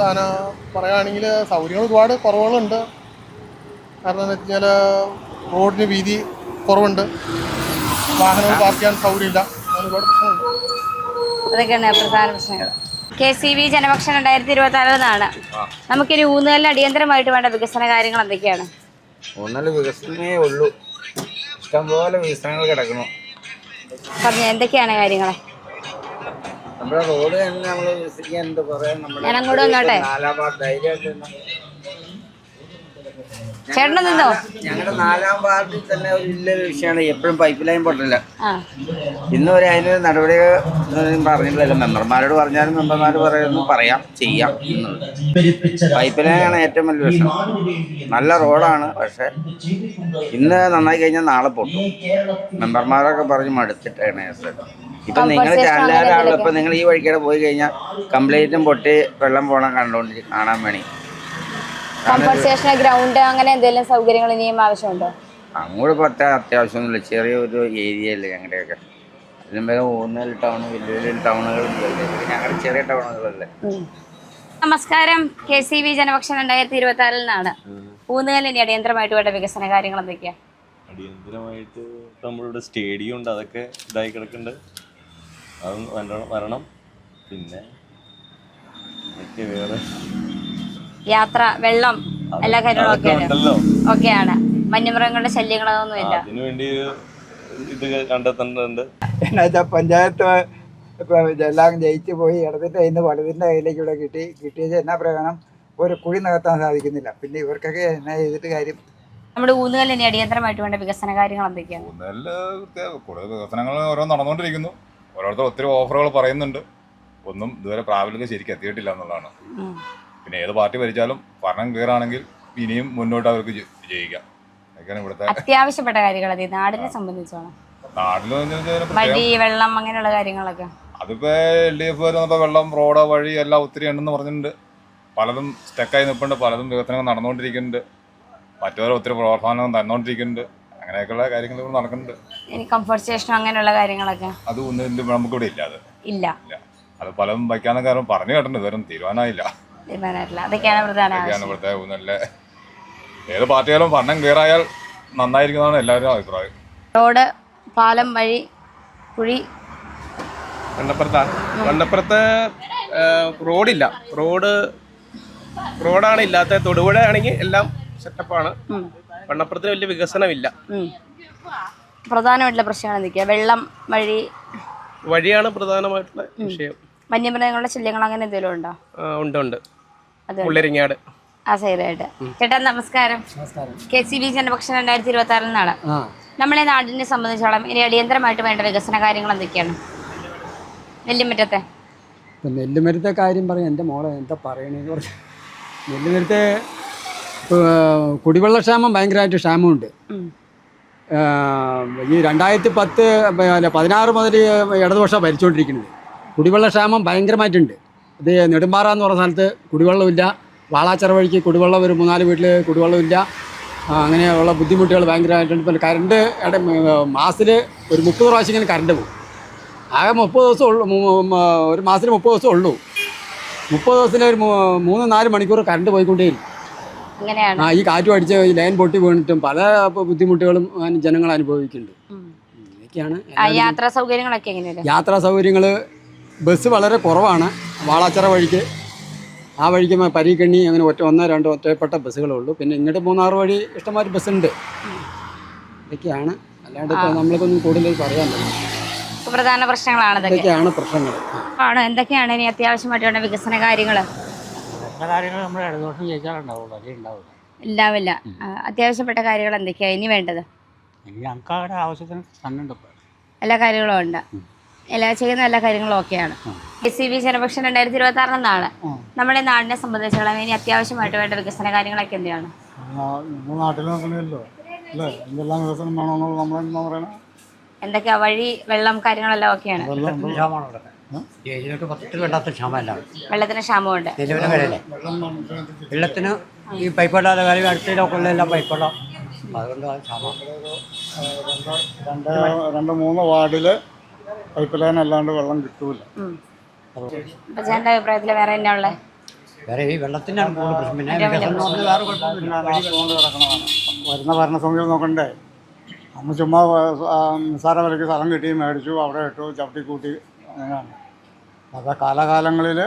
[SPEAKER 10] പറയുകയാണെങ്കിൽ സൗകര്യങ്ങൾ ഒരുപാട് കുറവുകളുണ്ട്. കാരണം എന്താ വെച്ച് കഴിഞ്ഞാൽ റോഡിന് വീതി കുറവുണ്ട്, വാഹനങ്ങൾ പാർക്ക് ചെയ്യാൻ സൗകര്യമില്ല. അങ്ങനെ ഒരുപാട് പ്രശ്നമുണ്ട്.
[SPEAKER 8] അതൊക്കെയാണ് പ്രധാന പ്രശ്നങ്ങൾ. KCB ജനപക്ഷം 2026 എന്നാണ്. നമുക്കിനി ഊന്നുകലിന് അടിയന്തരമായിട്ട് വേണ്ട വികസന കാര്യങ്ങൾ എന്തൊക്കെയാണ്?
[SPEAKER 10] ഊന്നൽ വികസനമേ ഉള്ളൂ. ഇഷ്ടംപോലെ വികസനങ്ങൾ കിടക്കണം.
[SPEAKER 8] പറഞ്ഞ എന്തൊക്കെയാണ് കാര്യങ്ങൾ?
[SPEAKER 10] നമ്മുടെ റോഡ് തന്നെ നമ്മൾ വികസിക്കാൻ എന്താ പറയാ,
[SPEAKER 8] ഞാൻ അങ്ങോട്ട് വന്നോട്ടെ. ചേട്ടൻ നിന്നോ?
[SPEAKER 10] ഞങ്ങളുടെ 4-ാം വാർഡിൽ തന്നെ ഒരു വലിയൊരു വിഷയമാണ് എപ്പോഴും പൈപ്പ് ലൈൻ പൊട്ടില്ല. ഇന്ന് വരെ അതിന് നടപടി പറഞ്ഞിട്ടില്ല. മെമ്പർമാരോട് പറഞ്ഞാലും മെമ്പർമാർ പറയുന്നു പറയാം ചെയ്യാം എന്നുള്ളത്. പൈപ്പ് ലൈനാണ് ഏറ്റവും വലിയ വിഷയം. നല്ല റോഡാണ്, പക്ഷെ ഇന്ന് നന്നായി കഴിഞ്ഞാൽ നാളെ പൊട്ടും. മെമ്പർമാരൊക്കെ പറഞ്ഞ് മടുത്തിട്ടാണ്. ഇപ്പൊ നിങ്ങൾ ചാനലുകാരാണല്ലോ, ഇപ്പൊ നിങ്ങൾ ഈ വഴിക്കടെ പോയി കഴിഞ്ഞാൽ കംപ്ലീറ്റും പൊട്ടി വെള്ളം കാണാൻ വേണ്ടി.
[SPEAKER 8] കമ്പൻസേഷൻ, ഗ്രൗണ്ട് അങ്ങനെ എന്തെങ്കിലും സൗകര്യങ്ങൾ ഇനിയും ആവശ്യമുണ്ടോ?
[SPEAKER 10] അങ്ങോട്ട് പറ്റാൻ അത്യാവശ്യമൊന്നുമില്ല. ചെറിയൊരു ഏരിയ അല്ലേ ഞങ്ങളുടെയൊക്കെ. ഇതിനും വരെ ഊന്നൽ ടൗൺ, വലിയ വലിയ ടൗണുകളല്ലേ, ഞങ്ങളുടെ ചെറിയ ടൗണുകളല്ലേ.
[SPEAKER 8] നമസ്കാരം. KCB ജനപക്ഷം 2026 എന്നാണ്. ഊന്നുകൽ ഇനി അടിയന്തരമായിട്ട് വേണ്ട വികസന കാര്യങ്ങൾ എന്തൊക്കെയാ?
[SPEAKER 12] അടിയന്തരമായിട്ട് നമ്മളിവിടെ സ്റ്റേഡിയം ഉണ്ട്, അതൊക്കെ ഇതായി കിടക്കുന്നുണ്ട്. അതും വരണം. പിന്നെ വേറെ
[SPEAKER 8] യാത്ര, വെള്ളം എല്ലാ കാര്യങ്ങളും ഓക്കെയാണ്. വന്യമൃഗങ്ങളുടെ ശല്യങ്ങളൊന്നും ഇല്ല.
[SPEAKER 12] അതിനുവേണ്ടി ഇത് കണ്ടെത്തേണ്ടതുണ്ട്.
[SPEAKER 13] എന്നുവെച്ചാൽ പഞ്ചായത്ത് ഇപ്പം എല്ലാം ജയിച്ചു പോയി ഇടതിൻ്റെ കയ്യിൽ നിന്ന് വലതിൻ്റെ കയ്യിലേക്ക് ഇവിടെ കിട്ടിയത് എന്നാ പ്രയോജനം? ഒരു കുഴി നികത്താൻ സാധിക്കുന്നില്ല. പിന്നെ ഇവർക്കൊക്കെ എന്നാ ചെയ്തിട്ട് കാര്യം?
[SPEAKER 8] നമ്മുടെ ഊന്നുകല്ലിന് അടിയന്തരമായിട്ട് വേണ്ട വികസന കാര്യങ്ങൾ എന്തൊക്കെയാണ്?
[SPEAKER 15] കൂടുതൽ വികസനങ്ങൾ ഓരോ നടന്നുകൊണ്ടിരിക്കുന്നു. ഓരോരുത്തർ ഒത്തിരി ഓഫറുകൾ പറയുന്നുണ്ട്. ഒന്നും ഇതുവരെ പ്രാബല്യം ശരിക്കും എത്തിയിട്ടില്ല എന്നുള്ളതാണ്. പിന്നെ ഏത് പാർട്ടി ഭരിച്ചാലും ഭരണം കയറാണെങ്കിൽ ഇനിയും മുന്നോട്ട് അവർക്ക് വിജയിക്കാം. അതൊക്കെയാണ് ഇവിടുത്തെ
[SPEAKER 8] അത്യാവശ്യപ്പെട്ട കാര്യങ്ങൾ. നാടിനെ സംബന്ധിച്ചാണ് വഴി, വെള്ളം, അങ്ങനെയുള്ള കാര്യങ്ങളൊക്കെ.
[SPEAKER 15] അതിപ്പോ LDF വരുന്നപ്പോ വെള്ളം, റോഡ്, വഴി എല്ലാം ഒത്തിരി ഉണ്ടെന്ന് പറഞ്ഞിട്ടുണ്ട്. പലതും സ്റ്റക്കായി നിൽപ്പുണ്ട്, പലതും വികസനങ്ങൾ നടന്നുകൊണ്ടിരിക്കുന്നുണ്ട്. മറ്റവർ ഒത്തിരി പ്രോത്സാഹനം തന്നുകൊണ്ടിരിക്കുന്നുണ്ട്. അങ്ങനെയൊക്കെയുള്ള കാര്യങ്ങൾ ഇവിടെ നടക്കുന്നുണ്ട്.
[SPEAKER 8] ഇനി കംഫർട്ട് സ്റ്റേഷൻ അങ്ങനെയുള്ള കാര്യങ്ങളൊക്കെ
[SPEAKER 15] അത് ഒന്നും നമുക്കിവിടെ ഇല്ല.
[SPEAKER 8] ഇല്ല.
[SPEAKER 15] അത് പലതും വയ്ക്കാന്ന് കാരണം പറഞ്ഞു കേട്ടിട്ടുണ്ട്. ഇതുവരെ തീരുമാനമായില്ല.
[SPEAKER 8] അതൊക്കെയാണ് പ്രധാന
[SPEAKER 15] ഇവിടുത്തെ ഊന്നലിലെ ഏത് പാർട്ടിയാലും ഭരണം ക്ലിയറായാൽ നന്നായിരിക്കുന്നതാണ് എല്ലാവരും അഭിപ്രായം.
[SPEAKER 8] റോഡ്, പാലം, വഴി, കുഴി.
[SPEAKER 16] വണ്ടപ്പുറത്ത് റോഡില്ല. റോഡാണ് ഇല്ലാത്ത. തൊടുപുഴ ആണെങ്കിൽ എല്ലാം സെറ്റപ്പാണ്. വണ്ണപ്പുറത്തിന് വലിയ വികസനമില്ല.
[SPEAKER 8] പ്രധാനമായിട്ടുള്ള പ്രശ്നങ്ങൾ എന്തൊക്കെയാ? വെള്ളം,
[SPEAKER 16] വഴിയാണ് പ്രധാനമായിട്ടുള്ള വിഷയം.
[SPEAKER 8] വന്യമൃഗങ്ങളുടെ ശല്യങ്ങൾ അങ്ങനെ എന്തെങ്കിലും ഉണ്ടോ?
[SPEAKER 16] ഉണ്ട്. മുള്ളരിങ്ങാട്
[SPEAKER 8] ആ സൈഡായിട്ട്. ചേട്ടാ നമസ്കാരം. KCB ജനപക്ഷം 2026 നിന്നാണ്. നമ്മളെ നാടിനെ സംബന്ധിച്ചോളം ഇനി അടിയന്തരമായിട്ട് വേണ്ട വികസന കാര്യങ്ങൾ എന്തൊക്കെയാണ്? നെല്ലിമറ്റത്തെ
[SPEAKER 17] നെല്ലിമരത്തെ കാര്യം പറയും. എൻ്റെ മോളെ എന്താ പറയണേന്ന് പറഞ്ഞു. നെല്ലിമരത്തെ കുടിവെള്ളക്ഷാമം ഭയങ്കരമായിട്ട് ക്ഷാമമുണ്ട്. ഈ 2016 മുതൽ ഇടതുപക്ഷം ഭരിച്ചുകൊണ്ടിരിക്കുന്നത്. കുടിവെള്ളക്ഷാമം ഭയങ്കരമായിട്ടുണ്ട്. ഇത് നെടുമ്പാറ എന്ന് പറഞ്ഞ സ്ഥലത്ത് കുടിവെള്ളമില്ല. വാളാച്ചിറ വഴിക്ക് കുടിവെള്ളം ഒരു 3-4 വീട്ടിൽ കുടിവെള്ളമില്ല. അങ്ങനെയുള്ള ബുദ്ധിമുട്ടുകൾ ഭയങ്കരമായിട്ടുണ്ട്. പിന്നെ കറണ്ട് മാസത്തിൽ ഒരു 30 പ്രാവശ്യം കറണ്ട് പോകും. ആകെ 30 ദിവസം ഉള്ളൂ. ഒരു മാസത്തിൽ 30 ദിവസം ഉള്ളൂ. 30 ദിവസത്തിൽ ഒരു 3-4 മണിക്കൂർ കറണ്ട് പോയിക്കൊണ്ടേയിരിക്കും. ഈ കാറ്റും അടിച്ച് ഈ ലൈൻ പൊട്ടി വീണിട്ടും പല ബുദ്ധിമുട്ടുകളും ജനങ്ങൾ അനുഭവിക്കുന്നുണ്ട്. ഇതൊക്കെയാണ്.
[SPEAKER 8] യാത്രാ സൗകര്യങ്ങളൊക്കെ എങ്ങനെയാണ്?
[SPEAKER 17] യാത്രാ സൗകര്യങ്ങൾ ബസ് വളരെ കുറവാണ്. വാളാച്ചിറ വഴിക്ക്, ആ വഴിക്ക് പരീക്കണ്ണി അങ്ങനെ 1-2 ഒറ്റപ്പെട്ട ബസ്സുകളേ ഉള്ളൂ. പിന്നെ ഇങ്ങോട്ട് 3-6 വഴി ഇഷ്ടംമാതിരി ബസ്സുണ്ട്. ഇതൊക്കെയാണ്. അല്ലാണ്ട് ഇപ്പോൾ നമ്മൾക്കൊന്നും കൂടുതൽ പറയാനില്ല.
[SPEAKER 8] പ്രധാന പ്രശ്നങ്ങളാണ്
[SPEAKER 17] ഇതൊക്കെയാണ് പ്രശ്നങ്ങൾ.
[SPEAKER 8] എന്തൊക്കെയാണ് ഇനി അത്യാവശ്യമായിട്ട് വേണ്ട വികസന കാര്യങ്ങൾ?
[SPEAKER 17] നമ്മുടെ ഇടതുപക്ഷം ജയിച്ചാലുണ്ടാവുള്ളൂ, അതേ ഉണ്ടാവില്ല.
[SPEAKER 8] ഉണ്ടാവില്ല. അത്യാവശ്യപ്പെട്ട കാര്യങ്ങൾ എന്തൊക്കെയാണ് ഇനി വേണ്ടത്?
[SPEAKER 17] ഞങ്ങൾക്ക് അവിടെ ആവശ്യത്തിന് സ്ഥലമുണ്ട്.
[SPEAKER 8] എല്ലാ കാര്യങ്ങളും ഉണ്ട്. ചെയ്യുന്ന എല്ലാ കാര്യങ്ങളും ഓക്കെയാണ്. KCB ജനപക്ഷം 2026 നിന്നാണ്. നമ്മുടെ നാടിനെ സംബന്ധിച്ചോളം ഇനി അത്യാവശ്യമായിട്ട് വേണ്ട വികസന കാര്യങ്ങളൊക്കെ എന്താണ്?
[SPEAKER 9] നാട്ടിൽ നോക്കണമല്ലോ അല്ലേ? എന്തെല്ലാം വികസനം വേണമെന്നുള്ളത് നമ്മളെന്താ പറയണത്?
[SPEAKER 8] എന്തൊക്കെയാ? വഴി, വെള്ളം, കാര്യങ്ങളെല്ലാം ഓക്കെയാണ്. വെള്ളത്തിന് ക്ഷാമമുണ്ട്.
[SPEAKER 17] വെള്ളത്തിന് ഈ പൈപ്പിടാതെ കാര്യം അടുത്ത എല്ലാം പൈപ്പിടാം. അതുകൊണ്ട്
[SPEAKER 9] 2-3 വാർഡില് പൈപ്പ് ലൈൻ അല്ലാണ്ട് വെള്ളം കിട്ടൂല.
[SPEAKER 8] ചേട്ടൻ്റെ അഭിപ്രായത്തിൽ വേറെ എന്നാ ഉള്ളത്?
[SPEAKER 17] വേറെ ഈ വെള്ളത്തിനാണ് കൂടുതൽ പ്രശ്നം. പിന്നെ
[SPEAKER 9] വരുന്ന ഭരണസമിതിയിൽ നോക്കണ്ടേ? നമ്മൾ ചുമ്മാ നിസ്സാര വിലയ്ക്ക് സ്ഥലം കിട്ടി മേടിച്ചു, അവിടെ ഇട്ടു, ചവിട്ടിക്കൂട്ടി. അങ്ങനെയാണ്. അത് കാലാകാലങ്ങളിൽ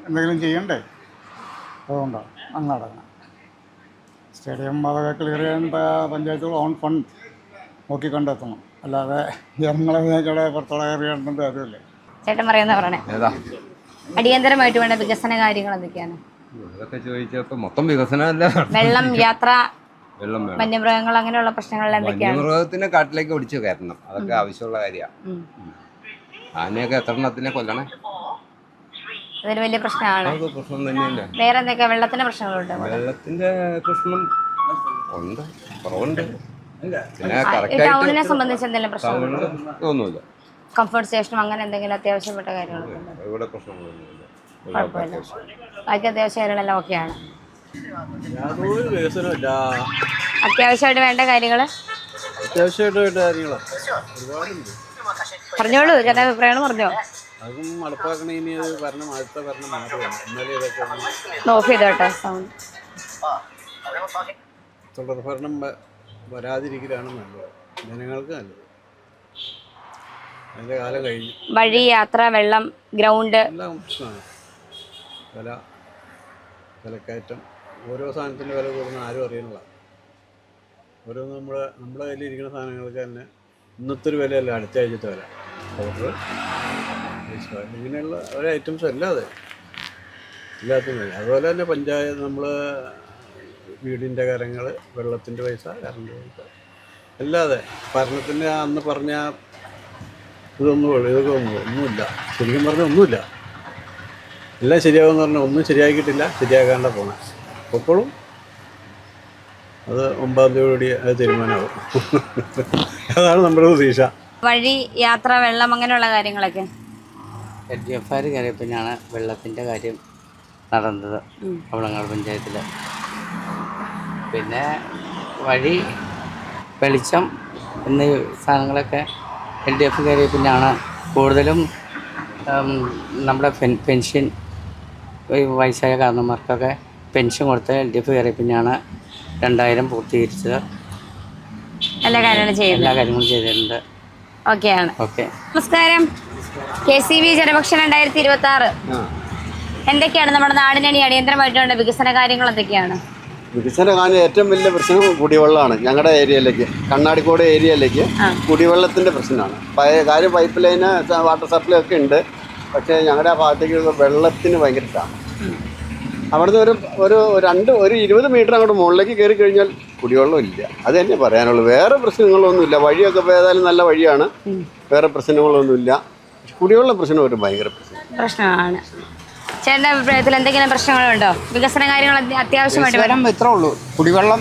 [SPEAKER 9] എന്തെങ്കിലും ചെയ്യണ്ടേ? അതുകൊണ്ടാണ് അങ്ങനെ നടക്കുന്നത്. സ്റ്റേഡിയം അതൊക്കെ ക്ലിയർ ചെയ്യാൻ പഞ്ചായത്തുകൾ ഓൺ ഫണ്ട് നോക്കി കണ്ടെത്തണം. അല്ലാതെ ജനങ്ങളെ പുറത്തോടെ കയറി കണ്ടിട്ട് കാര്യമല്ലേ?
[SPEAKER 8] ചേട്ടൻ പറയുന്ന പറയണേ. അടിയന്തരമായിട്ട് വേണ്ട വികസന കാര്യങ്ങൾ എന്തൊക്കെയാണ്?
[SPEAKER 2] ഇതൊക്കെ ചോദിച്ചപ്പോൾ മൊത്തം വികസനമല്ല.
[SPEAKER 8] വെള്ളം, യാത്ര, വന്യമൃഗങ്ങൾ, അങ്ങനെയുള്ള പ്രശ്നങ്ങൾ എന്തൊക്കെയാണ്?
[SPEAKER 2] വന്യമൃഗത്തിനെ കാട്ടിലേക്ക് ഓടിച്ചു കയറണം. അതൊക്കെ ആവശ്യമുള്ള കാര്യമാണ്. ആനയൊക്കെ എത്ര എണ്ണത്തിനെ കൊല്ലണേ?
[SPEAKER 8] അതൊരു വലിയ പ്രശ്നമാണ്.
[SPEAKER 2] പ്രശ്നം തന്നെയല്ലേ.
[SPEAKER 8] വേറെ എന്തൊക്കെയാ വെള്ളത്തിന്റെ പ്രശ്നങ്ങളുണ്ട്?
[SPEAKER 2] വെള്ളത്തിന്റെ പ്രശ്നം ഉണ്ട്, കുറവുണ്ട്.
[SPEAKER 8] ടൗണിനെ സംബന്ധിച്ച് എന്തെങ്കിലും പ്രശ്നങ്ങളുണ്ടോ?
[SPEAKER 2] ഒന്നുമില്ല.
[SPEAKER 8] കംഫർട്ട് സ്റ്റേഷനും അങ്ങനെ എന്തെങ്കിലും അത്യാവശ്യപ്പെട്ട കാര്യങ്ങളൊക്കെ
[SPEAKER 2] ഇവിടെ പ്രശ്നങ്ങളൊന്നുമില്ല.
[SPEAKER 8] കുഴപ്പമില്ല. ബാക്കി അത്യാവശ്യ കാര്യങ്ങളെല്ലാം ഓക്കെയാണ്. അത്യാവശ്യമായിട്ട് വേണ്ട കാര്യങ്ങള് പറഞ്ഞോളൂ. ചേട്ടാ അഭിപ്രായങ്ങൾ പറഞ്ഞോ. ഓഫ് ചെയ്തോട്ടെ സൗണ്ട്.
[SPEAKER 18] തുടർഭരണം വരാതിരിക്കലാണ് നല്ലത്. ജനങ്ങൾക്ക് നല്ലത്. അതിൻ്റെ കാലം കഴിഞ്ഞു.
[SPEAKER 8] വഴി, യാത്ര, വെള്ളം, ഗ്രൗണ്ട്
[SPEAKER 18] എല്ലാം പ്രശ്നമാണ്. വിലക്കയറ്റം, ഓരോ സാധനത്തിൻ്റെ വില കൂടുന്ന ആരും അറിയുന്നില്ല. ഓരോന്ന് നമ്മുടെ കയ്യിലിരിക്കുന്ന സാധനങ്ങൾക്ക് തന്നെ ഇന്നത്തെ ഒരു വിലയല്ല അടുത്ത ആഴ്ചത്തെ വില. പൗഡർ, ഫേസ് ഓയിൽ, ഇങ്ങനെയുള്ള ഓരോ ഐറ്റംസ് അല്ലാതെ എല്ലാത്തിനും വില. അതുപോലെ തന്നെ പഞ്ചായത്ത് നമ്മൾ വീടിൻ്റെ കാര്യങ്ങൾ, വെള്ളത്തിൻ്റെ പൈസ, കറണ്ട് പൈസ അല്ലാതെ ഭരണത്തിൻ്റെ അന്ന് പറഞ്ഞ ഇതൊക്കെ ഒന്നുമില്ല. ശരിക്കും പറഞ്ഞാൽ ഒന്നുമില്ല. എല്ലാം ശരിയാകുമെന്ന് പറഞ്ഞാൽ ഒന്നും ശരിയാക്കിയിട്ടില്ല, ശരിയാക്കാണ്ട പോകണം. എപ്പോഴും അത് 9-ാം തീയതിയോടുകൂടി അത് തീരുമാനമാകും. അതാണ് നമ്മുടെ പ്രതീക്ഷ.
[SPEAKER 8] വഴി, യാത്ര, വെള്ളം അങ്ങനെയുള്ള കാര്യങ്ങളൊക്കെ
[SPEAKER 19] LDF കയറിയപ്പോഴാണ് വെള്ളത്തിൻ്റെ കാര്യം നടന്നത് അവളങ്ങാട് പഞ്ചായത്തിൽ. പിന്നെ വഴി, വെളിച്ചം എന്നീ സാധനങ്ങളൊക്കെ LDF കയറിയപ്പോഴാണ് കൂടുതലും. നമ്മുടെ പെൻഷൻ വയസ്സായ കാരണന്മാർക്കൊക്കെ പെൻഷൻ കൊടുത്ത് LDF കയറിയപ്പോഴാണ് 2000 പൂർത്തീകരിച്ചത്.
[SPEAKER 8] എല്ലാ കാര്യങ്ങളും
[SPEAKER 19] ചെയ്തിട്ടുണ്ട്.
[SPEAKER 8] ഓക്കെയാണ്.
[SPEAKER 19] ഓക്കെ.
[SPEAKER 8] നമസ്കാരം. KCB ജനപക്ഷം 2026 എന്തൊക്കെയാണ് നമ്മുടെ നാടിനടി അടിയന്തരമായിട്ടുള്ള വികസന കാര്യങ്ങൾ എന്തൊക്കെയാണ്?
[SPEAKER 20] വികസന കാര്യം ഏറ്റവും വലിയ പ്രശ്നം കുടിവെള്ളമാണ്. ഞങ്ങളുടെ ഏരിയയിലേക്ക്, കണ്ണാടിക്കോട് ഏരിയയിലേക്ക് കുടിവെള്ളത്തിൻ്റെ പ്രശ്നമാണ്. കാര്യം പൈപ്പ് ലൈന്, വാട്ടർ സപ്ലൈ ഒക്കെ ഉണ്ട്. പക്ഷേ ഞങ്ങളുടെ ആ ഭാഗത്തേക്ക് വെള്ളത്തിന് ഭയങ്കര ക്ഷാമം. അവിടുന്ന് ഒരു 20 മീറ്റർ അങ്ങോട്ട് മുകളിലേക്ക് കയറി കഴിഞ്ഞാൽ കുടിവെള്ളം ഇല്ല. അത് തന്നെ പറയാനുള്ളൂ. വേറെ പ്രശ്നങ്ങളൊന്നുമില്ല. വഴിയൊക്കെ ഏതായാലും നല്ല വഴിയാണ്, വേറെ പ്രശ്നങ്ങളൊന്നുമില്ല. കുടിവെള്ള പ്രശ്നം ഒരു ഭയങ്കര
[SPEAKER 8] പ്രശ്നമാണ്. ചേട്ടൻ്റെ അഭിപ്രായത്തിൽ എന്തെങ്കിലും പ്രശ്നങ്ങളുണ്ടോ? വികസന കാര്യങ്ങൾ അത്യാവശ്യമായിട്ട്
[SPEAKER 22] ഇത്രേ ഉള്ളൂ. കുടിവെള്ളം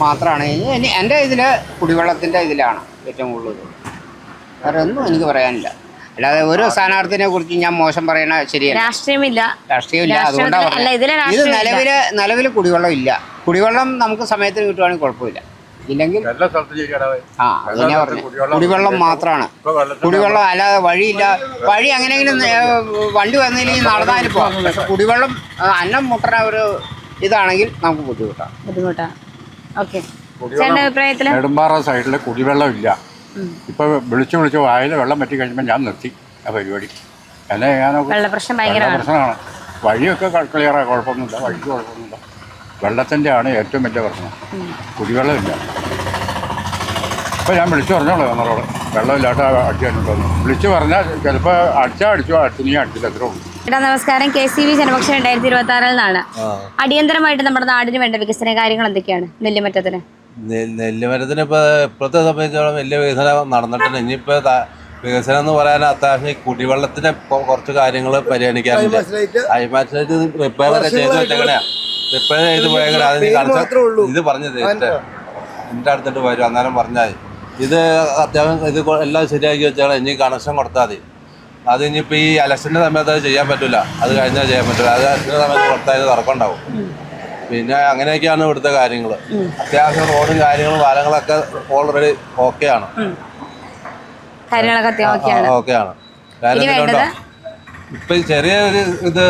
[SPEAKER 22] മാത്രമാണ് എൻ്റെ ഇതിൽ, കുടിവെള്ളത്തിൻ്റെ ഇതിലാണ് ഏറ്റവും കൂടുതൽ. വേറെ ഒന്നും എനിക്ക് പറയാനില്ല. അല്ലാതെ ഒരു സ്ഥാനാർത്ഥിനെ കുറിച്ച് ഞാൻ മോശം പറയണ ശരിയല്ല.
[SPEAKER 8] രാഷ്ട്രീയമില്ല.
[SPEAKER 22] അതുകൊണ്ടാണ് പറഞ്ഞത്. ഇത് നിലവിൽ കുടിവെള്ളം ഇല്ല. കുടിവെള്ളം നമുക്ക് സമയത്തിന് കിട്ടുവാണെങ്കിൽ കുഴപ്പമില്ല. ഇല്ലെങ്കിൽ അതന്നെ പറഞ്ഞു, കുടിവെള്ളം മാത്രമാണ്. കുടിവെള്ളം അല്ലാതെ വഴിയില്ല. വഴി എങ്ങനെയെങ്കിലും വണ്ടി വന്നില്ലെങ്കിൽ നടന്നാലും പോകാം. പക്ഷെ കുടിവെള്ളം അന്നം മുട്ടണ ഒരു ഇതാണെങ്കിൽ നമുക്ക് ബുദ്ധിമുട്ടാണ്.
[SPEAKER 8] ഓക്കെ. ചേട്ടൻ്റെ അഭിപ്രായത്തിൽ
[SPEAKER 23] നെടുമ്പാറ സൈഡിൽ കുടിവെള്ളം ഇല്ല. ഇപ്പോൾ വിളിച്ച് വായിൽ വെള്ളം പറ്റി കഴിയുമ്പോൾ ഞാൻ നിർത്തി ആ പരിപാടി. എന്നെ ചെയ്യാനൊക്കെ പ്രശ്നമാണ്. വഴിയൊക്കെ ക്ലിയറാണ്, കുഴപ്പമൊന്നുമില്ല. വഴിക്ക് കുഴപ്പമൊന്നുമില്ല. വെള്ളത്തിൻ്റെ ആണ് ഏറ്റവും വലിയ പ്രശ്നം. കുടിവെള്ളമില്ല. ഇപ്പോൾ ഞാൻ വിളിച്ചു പറഞ്ഞോളൂ നമ്മളോട്, വെള്ളമില്ലാത്ത അടിച്ചു വിളിച്ചു പറഞ്ഞാൽ ചിലപ്പോൾ അടിച്ചു നീ അടിച്ചില്ല, അത്രേ ഉള്ളൂ.
[SPEAKER 8] നമസ്കാരം. KCB ജനപക്ഷം 2026 അടിയന്തരമായിട്ട് നമ്മുടെ നാടിന് വേണ്ട വികസന കാര്യങ്ങൾ എന്തൊക്കെയാണ്? നെല്ലിമറ്റത്തിന്
[SPEAKER 12] ഇപ്പോൾ ഇപ്പോഴത്തെ സംബന്ധിച്ചോളം വലിയ വികസനം നടന്നിട്ടുണ്ട്. ഇനിയിപ്പോൾ വികസനം എന്ന് പറയാൻ അത്യാവശ്യം കുടിവെള്ളത്തിന് കുറച്ച് കാര്യങ്ങൾ പരിഗണിക്കാറുണ്ട്. ഹൈമാറ്റ് റിപ്പയർ ഒക്കെ ചെയ്ത് വെച്ചെങ്ങനെയാ റിപ്പയർ ചെയ്ത് പോയെങ്കിൽ അതിന് ഇത് പറഞ്ഞത് എൻ്റെ അടുത്തിട്ട് വരും, അന്നേരം പറഞ്ഞാൽ ഇത് അത്യാവശ്യം ഇത് എല്ലാം ശരിയാക്കി വെച്ചാൽ ഇനി കണക്ഷൻ കൊടുത്താൽ മതി. അത് ഇനിയിപ്പോൾ ഈ ഇലക്ഷൻ്റെ സമയത്ത് അത് ചെയ്യാൻ പറ്റില്ല, അത് കഴിഞ്ഞാൽ ചെയ്യാൻ പറ്റില്ല. അത് ഇലക്ഷൻ്റെ സമയത്ത് കൊടുത്താൽ തർക്കമുണ്ടാവും. പിന്നെ അങ്ങനെയൊക്കെയാണ് ഇവിടുത്തെ കാര്യങ്ങൾ. അത്യാവശ്യം റോഡും കാര്യങ്ങളും പാലങ്ങളൊക്കെ ഓൾറെഡി ഓക്കെയാണ്. ഓക്കെയാണ്. കാര്യം ഇപ്പൊ ചെറിയൊരു ഇത്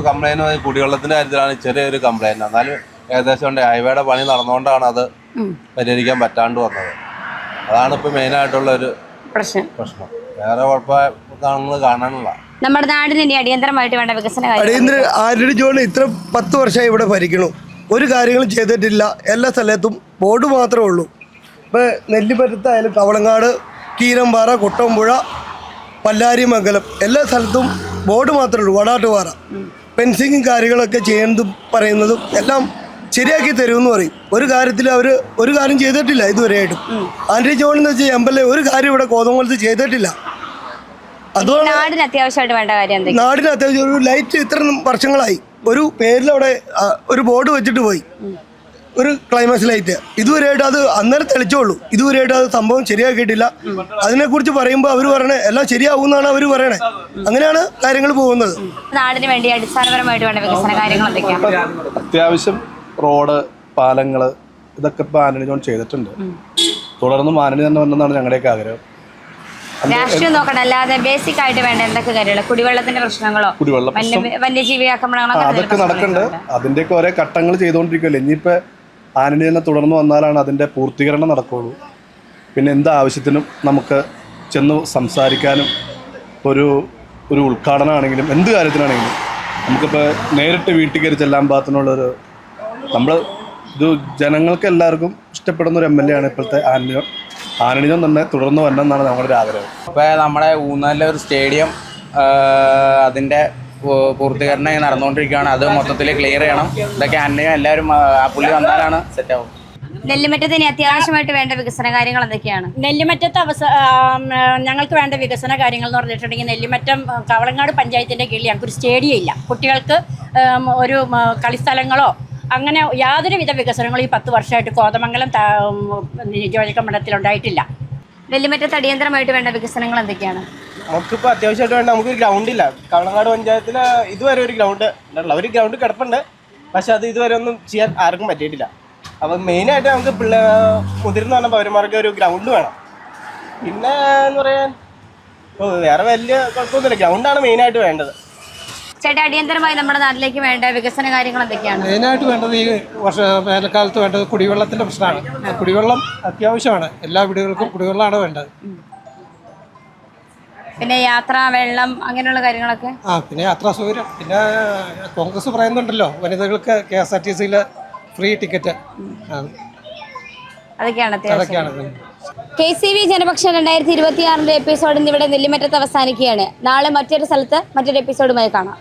[SPEAKER 12] കംപ്ലൈന്റ് കുടിവെള്ളത്തിന്റെ കാര്യത്തിലാണ് ചെറിയൊരു കംപ്ലൈന്റ്. എന്നാലും ഏകദേശം ഹൈവേയുടെ പണി നടന്നുകൊണ്ടാണ് അത് പരിഹരിക്കാൻ പറ്റാണ്ട് വന്നത്. അതാണ് ഇപ്പൊ മെയിൻ ആയിട്ടുള്ള ഒരു പ്രശ്നം. വേറെ കുഴപ്പങ്ങൾ കാണാനുള്ള
[SPEAKER 8] നമ്മുടെ നാടിന് അടിയന്തരമായിട്ട് വേണ്ട വികസന
[SPEAKER 24] ആന്റണി ജോൺ ഇത്ര 10 വർഷമായി ഇവിടെ ഭരിക്കണു. ഒരു കാര്യങ്ങളും ചെയ്തിട്ടില്ല. എല്ലാ സ്ഥലത്തും ബോർഡ് മാത്രമേ ഉള്ളൂ. ഇപ്പോൾ നെല്ലിമറ്റത്തായാലും കവളങ്ങാട്, കീരമ്പാറ, കൊട്ടമ്പുഴ, പല്ലാരിമംഗലം എല്ലാ സ്ഥലത്തും ബോർഡ് മാത്രമേ ഉള്ളൂ. വടാട്ടുപാറ ഫെൻസിങ്ങും കാര്യങ്ങളൊക്കെ ചെയ്യുന്നതും പറയുന്നതും എല്ലാം ശരിയാക്കി തരുമെന്ന് പറയും. ഒരു കാര്യത്തിൽ അവർ ഒരു കാര്യം ചെയ്തിട്ടില്ല ഇതുവരെയായിട്ടും. ആന്റണി ജോൺ എന്ന് വെച്ചാൽ MLA ഒരു കാര്യം ഇവിടെ കോതമംഗലത്ത് ചെയ്തിട്ടില്ല. അതുകൊണ്ട്
[SPEAKER 8] നാടിന് അത്യാവശ്യമായിട്ട് വേണ്ട കാര്യം
[SPEAKER 24] നാടിന് അത്യാവശ്യം ഒരു ലൈറ്റ് ഇത്ര വർഷങ്ങളായി ഒരു പേരിലവിടെ ഒരു ബോർഡ് വെച്ചിട്ട് പോയി, ഒരു ക്ലൈമാക്സ് ലൈറ്റ്. ഇതുവരെയായിട്ട് അത് അന്നേരം തെളിച്ചോളൂ. ഇതുവരെയായിട്ട് അത് സംഭവം ശരിയാക്കിയിട്ടില്ല. അതിനെക്കുറിച്ച് പറയുമ്പോൾ അവർ പറയണേ എല്ലാം ശരിയാവുമെന്നാണ് അവർ പറയണേ. അങ്ങനെയാണ് കാര്യങ്ങൾ പോകുന്നത്.
[SPEAKER 8] നാടിന് വേണ്ടി അടിസ്ഥാനപരമായിട്ട് വേണ്ട വികസന കാര്യങ്ങൾ എന്തൊക്കെയാണ്?
[SPEAKER 25] അത്യാവശ്യം റോഡ്, പാലങ്ങൾ ഇതൊക്കെ ഇപ്പോൾ ആന്റണി ജോൺ ചെയ്തിട്ടുണ്ട്. തുടർന്നും ആന്റണി തന്നെ വന്നെന്നാണ് ഞങ്ങളുടെയൊക്കെ ആഗ്രഹം.
[SPEAKER 8] രാഷ്ട്രീയം നോക്കണം, അല്ലാതെ ബേസിക് ആയിട്ട് വേണ്ട എന്തൊക്കെ കാര്യങ്ങൾ? കുടിവെള്ളത്തിന്റെ പ്രശ്നങ്ങളോ, വന്യജീവി ആക്രമണങ്ങളോ
[SPEAKER 25] അതൊക്കെ നടക്കുന്നുണ്ട്. അതിൻ്റെയൊക്കെ ഓരോ ഘട്ടങ്ങൾ ചെയ്തുകൊണ്ടിരിക്കുമല്ലോ. ഇനിയിപ്പോൾ ആന്റണി തന്നെ തുടർന്ന് വന്നാലാണ് അതിൻ്റെ പൂർത്തീകരണം നടക്കുകയുള്ളൂ. പിന്നെ എന്താവശ്യത്തിനും നമുക്ക് ചെന്ന് സംസാരിക്കാനും ഒരു ഉദ്ഘാടനമാണെങ്കിലും എന്ത് കാര്യത്തിനാണെങ്കിലും നമുക്കിപ്പോൾ നേരിട്ട് വീട്ടിൽ കയറി ചെല്ലാൻ പാകത്തിനുള്ളൊരു ഇത് ജനങ്ങൾക്ക് എല്ലാവർക്കും ഇഷ്ടപ്പെടുന്ന ഒരു MLA ആണ് ഇപ്പോഴത്തെ ആന്റണിജോൺ. ആന്റണിജോൺ തന്നെ തുടർന്ന് വരണം എന്നാണ് നമ്മുടെ ഒരു ആഗ്രഹം.
[SPEAKER 3] ഇപ്പോൾ നമ്മുടെ ഊന്നാലിലെ ഒരു സ്റ്റേഡിയം അതിൻ്റെ പൂർത്തീകരണം നടന്നുകൊണ്ടിരിക്കുകയാണ്. അത് മൊത്തത്തിൽ ക്ലിയർ ചെയ്യണം. ഇതൊക്കെ ആന്റണിജോൺ എല്ലാവരും ആ പുള്ളി വന്നാലാണ് സെറ്റാവും.
[SPEAKER 8] നെല്ലിമറ്റത്ത് ഇനി അത്യാവശ്യമായിട്ട് വേണ്ട വികസന കാര്യങ്ങൾ എന്തൊക്കെയാണ്?
[SPEAKER 1] നെല്ലിമറ്റത്ത് ഞങ്ങൾക്ക് വേണ്ട വികസന കാര്യങ്ങൾ എന്ന് പറഞ്ഞിട്ടുണ്ടെങ്കിൽ നെല്ലിമറ്റം കവളങ്ങാട് പഞ്ചായത്തിൻ്റെ കീഴിൽ ഞങ്ങൾക്കൊരു സ്റ്റേഡിയം ഇല്ല. കുട്ടികൾക്ക് ഒരു കളിസ്ഥലങ്ങളോ അങ്ങനെ യാതൊരുവിധ വികസനങ്ങളും ഈ 10 വർഷമായിട്ട് കോതമംഗലം നിയോജക മണ്ഡലത്തിലുണ്ടായിട്ടില്ല.
[SPEAKER 8] നെല്ലിമറ്റത്ത് അടിയന്തരമായിട്ട് വേണ്ട വികസനങ്ങൾ എന്തൊക്കെയാണ്?
[SPEAKER 16] നമുക്കിപ്പോൾ അത്യാവശ്യമായിട്ട് വേണ്ട നമുക്കൊരു ഗ്രൗണ്ട് ഇല്ല. കവളങ്ങാട് പഞ്ചായത്തിൽ ഇതുവരെ ഒരു ഗ്രൗണ്ട് ഉള്ള ഒരു ഗ്രൗണ്ട് കിടപ്പുണ്ട്. പക്ഷെ അത് ഇതുവരെ ഒന്നും ചെയ്യാൻ ആർക്കും പറ്റിയിട്ടില്ല. അപ്പം മെയിനായിട്ട് നമുക്ക് മുതിർന്ന പറഞ്ഞ പൗരന്മാർക്ക് ഒരു ഗ്രൗണ്ട് വേണം. പിന്നെ എന്ന് പറയാൻ വേറെ വലിയ കുഴപ്പമൊന്നുമില്ല. ഗ്രൗണ്ടാണ് മെയിനായിട്ട് വേണ്ടത്.
[SPEAKER 8] ചേട്ടാ, അടിയന്തരമായി നമ്മുടെ നാട്ടിലേക്ക് വേണ്ട വികസന കാര്യങ്ങൾ എന്തൊക്കെയാണ്?
[SPEAKER 14] മെയിനായിട്ട് വേണ്ടത് ഈ വേനൽക്കാലത്ത് വേണ്ടത് കുടിവെള്ളത്തിൻ്റെ പ്രശ്നമാണ്. കുടിവെള്ളം അത്യാവശ്യമാണ്. എല്ലാ വീടുകൾക്കും കുടിവെള്ളമാണ് വേണ്ടത്.
[SPEAKER 8] പിന്നെ യാത്ര, വെള്ളം, അങ്ങനെയുള്ള കാര്യങ്ങളൊക്കെ.
[SPEAKER 14] പിന്നെ യാത്രാ സൗകര്യം. പിന്നെ കോൺഗ്രസ് പറയുന്നുണ്ടല്ലോ വനിതകൾക്ക് KSRTCയിൽ ഫ്രീ ടിക്കറ്റ്.
[SPEAKER 8] അതൊക്കെയാണ് KCV ജനപക്ഷം 2026 എപ്പിസോഡ് ഇവിടെ നെല്ലിമറ്റത്ത് അവസാനിക്കുകയാണ്. നാളെ മറ്റൊരു സ്ഥലത്ത് മറ്റൊരു എപ്പിസോഡുമായി കാണാം.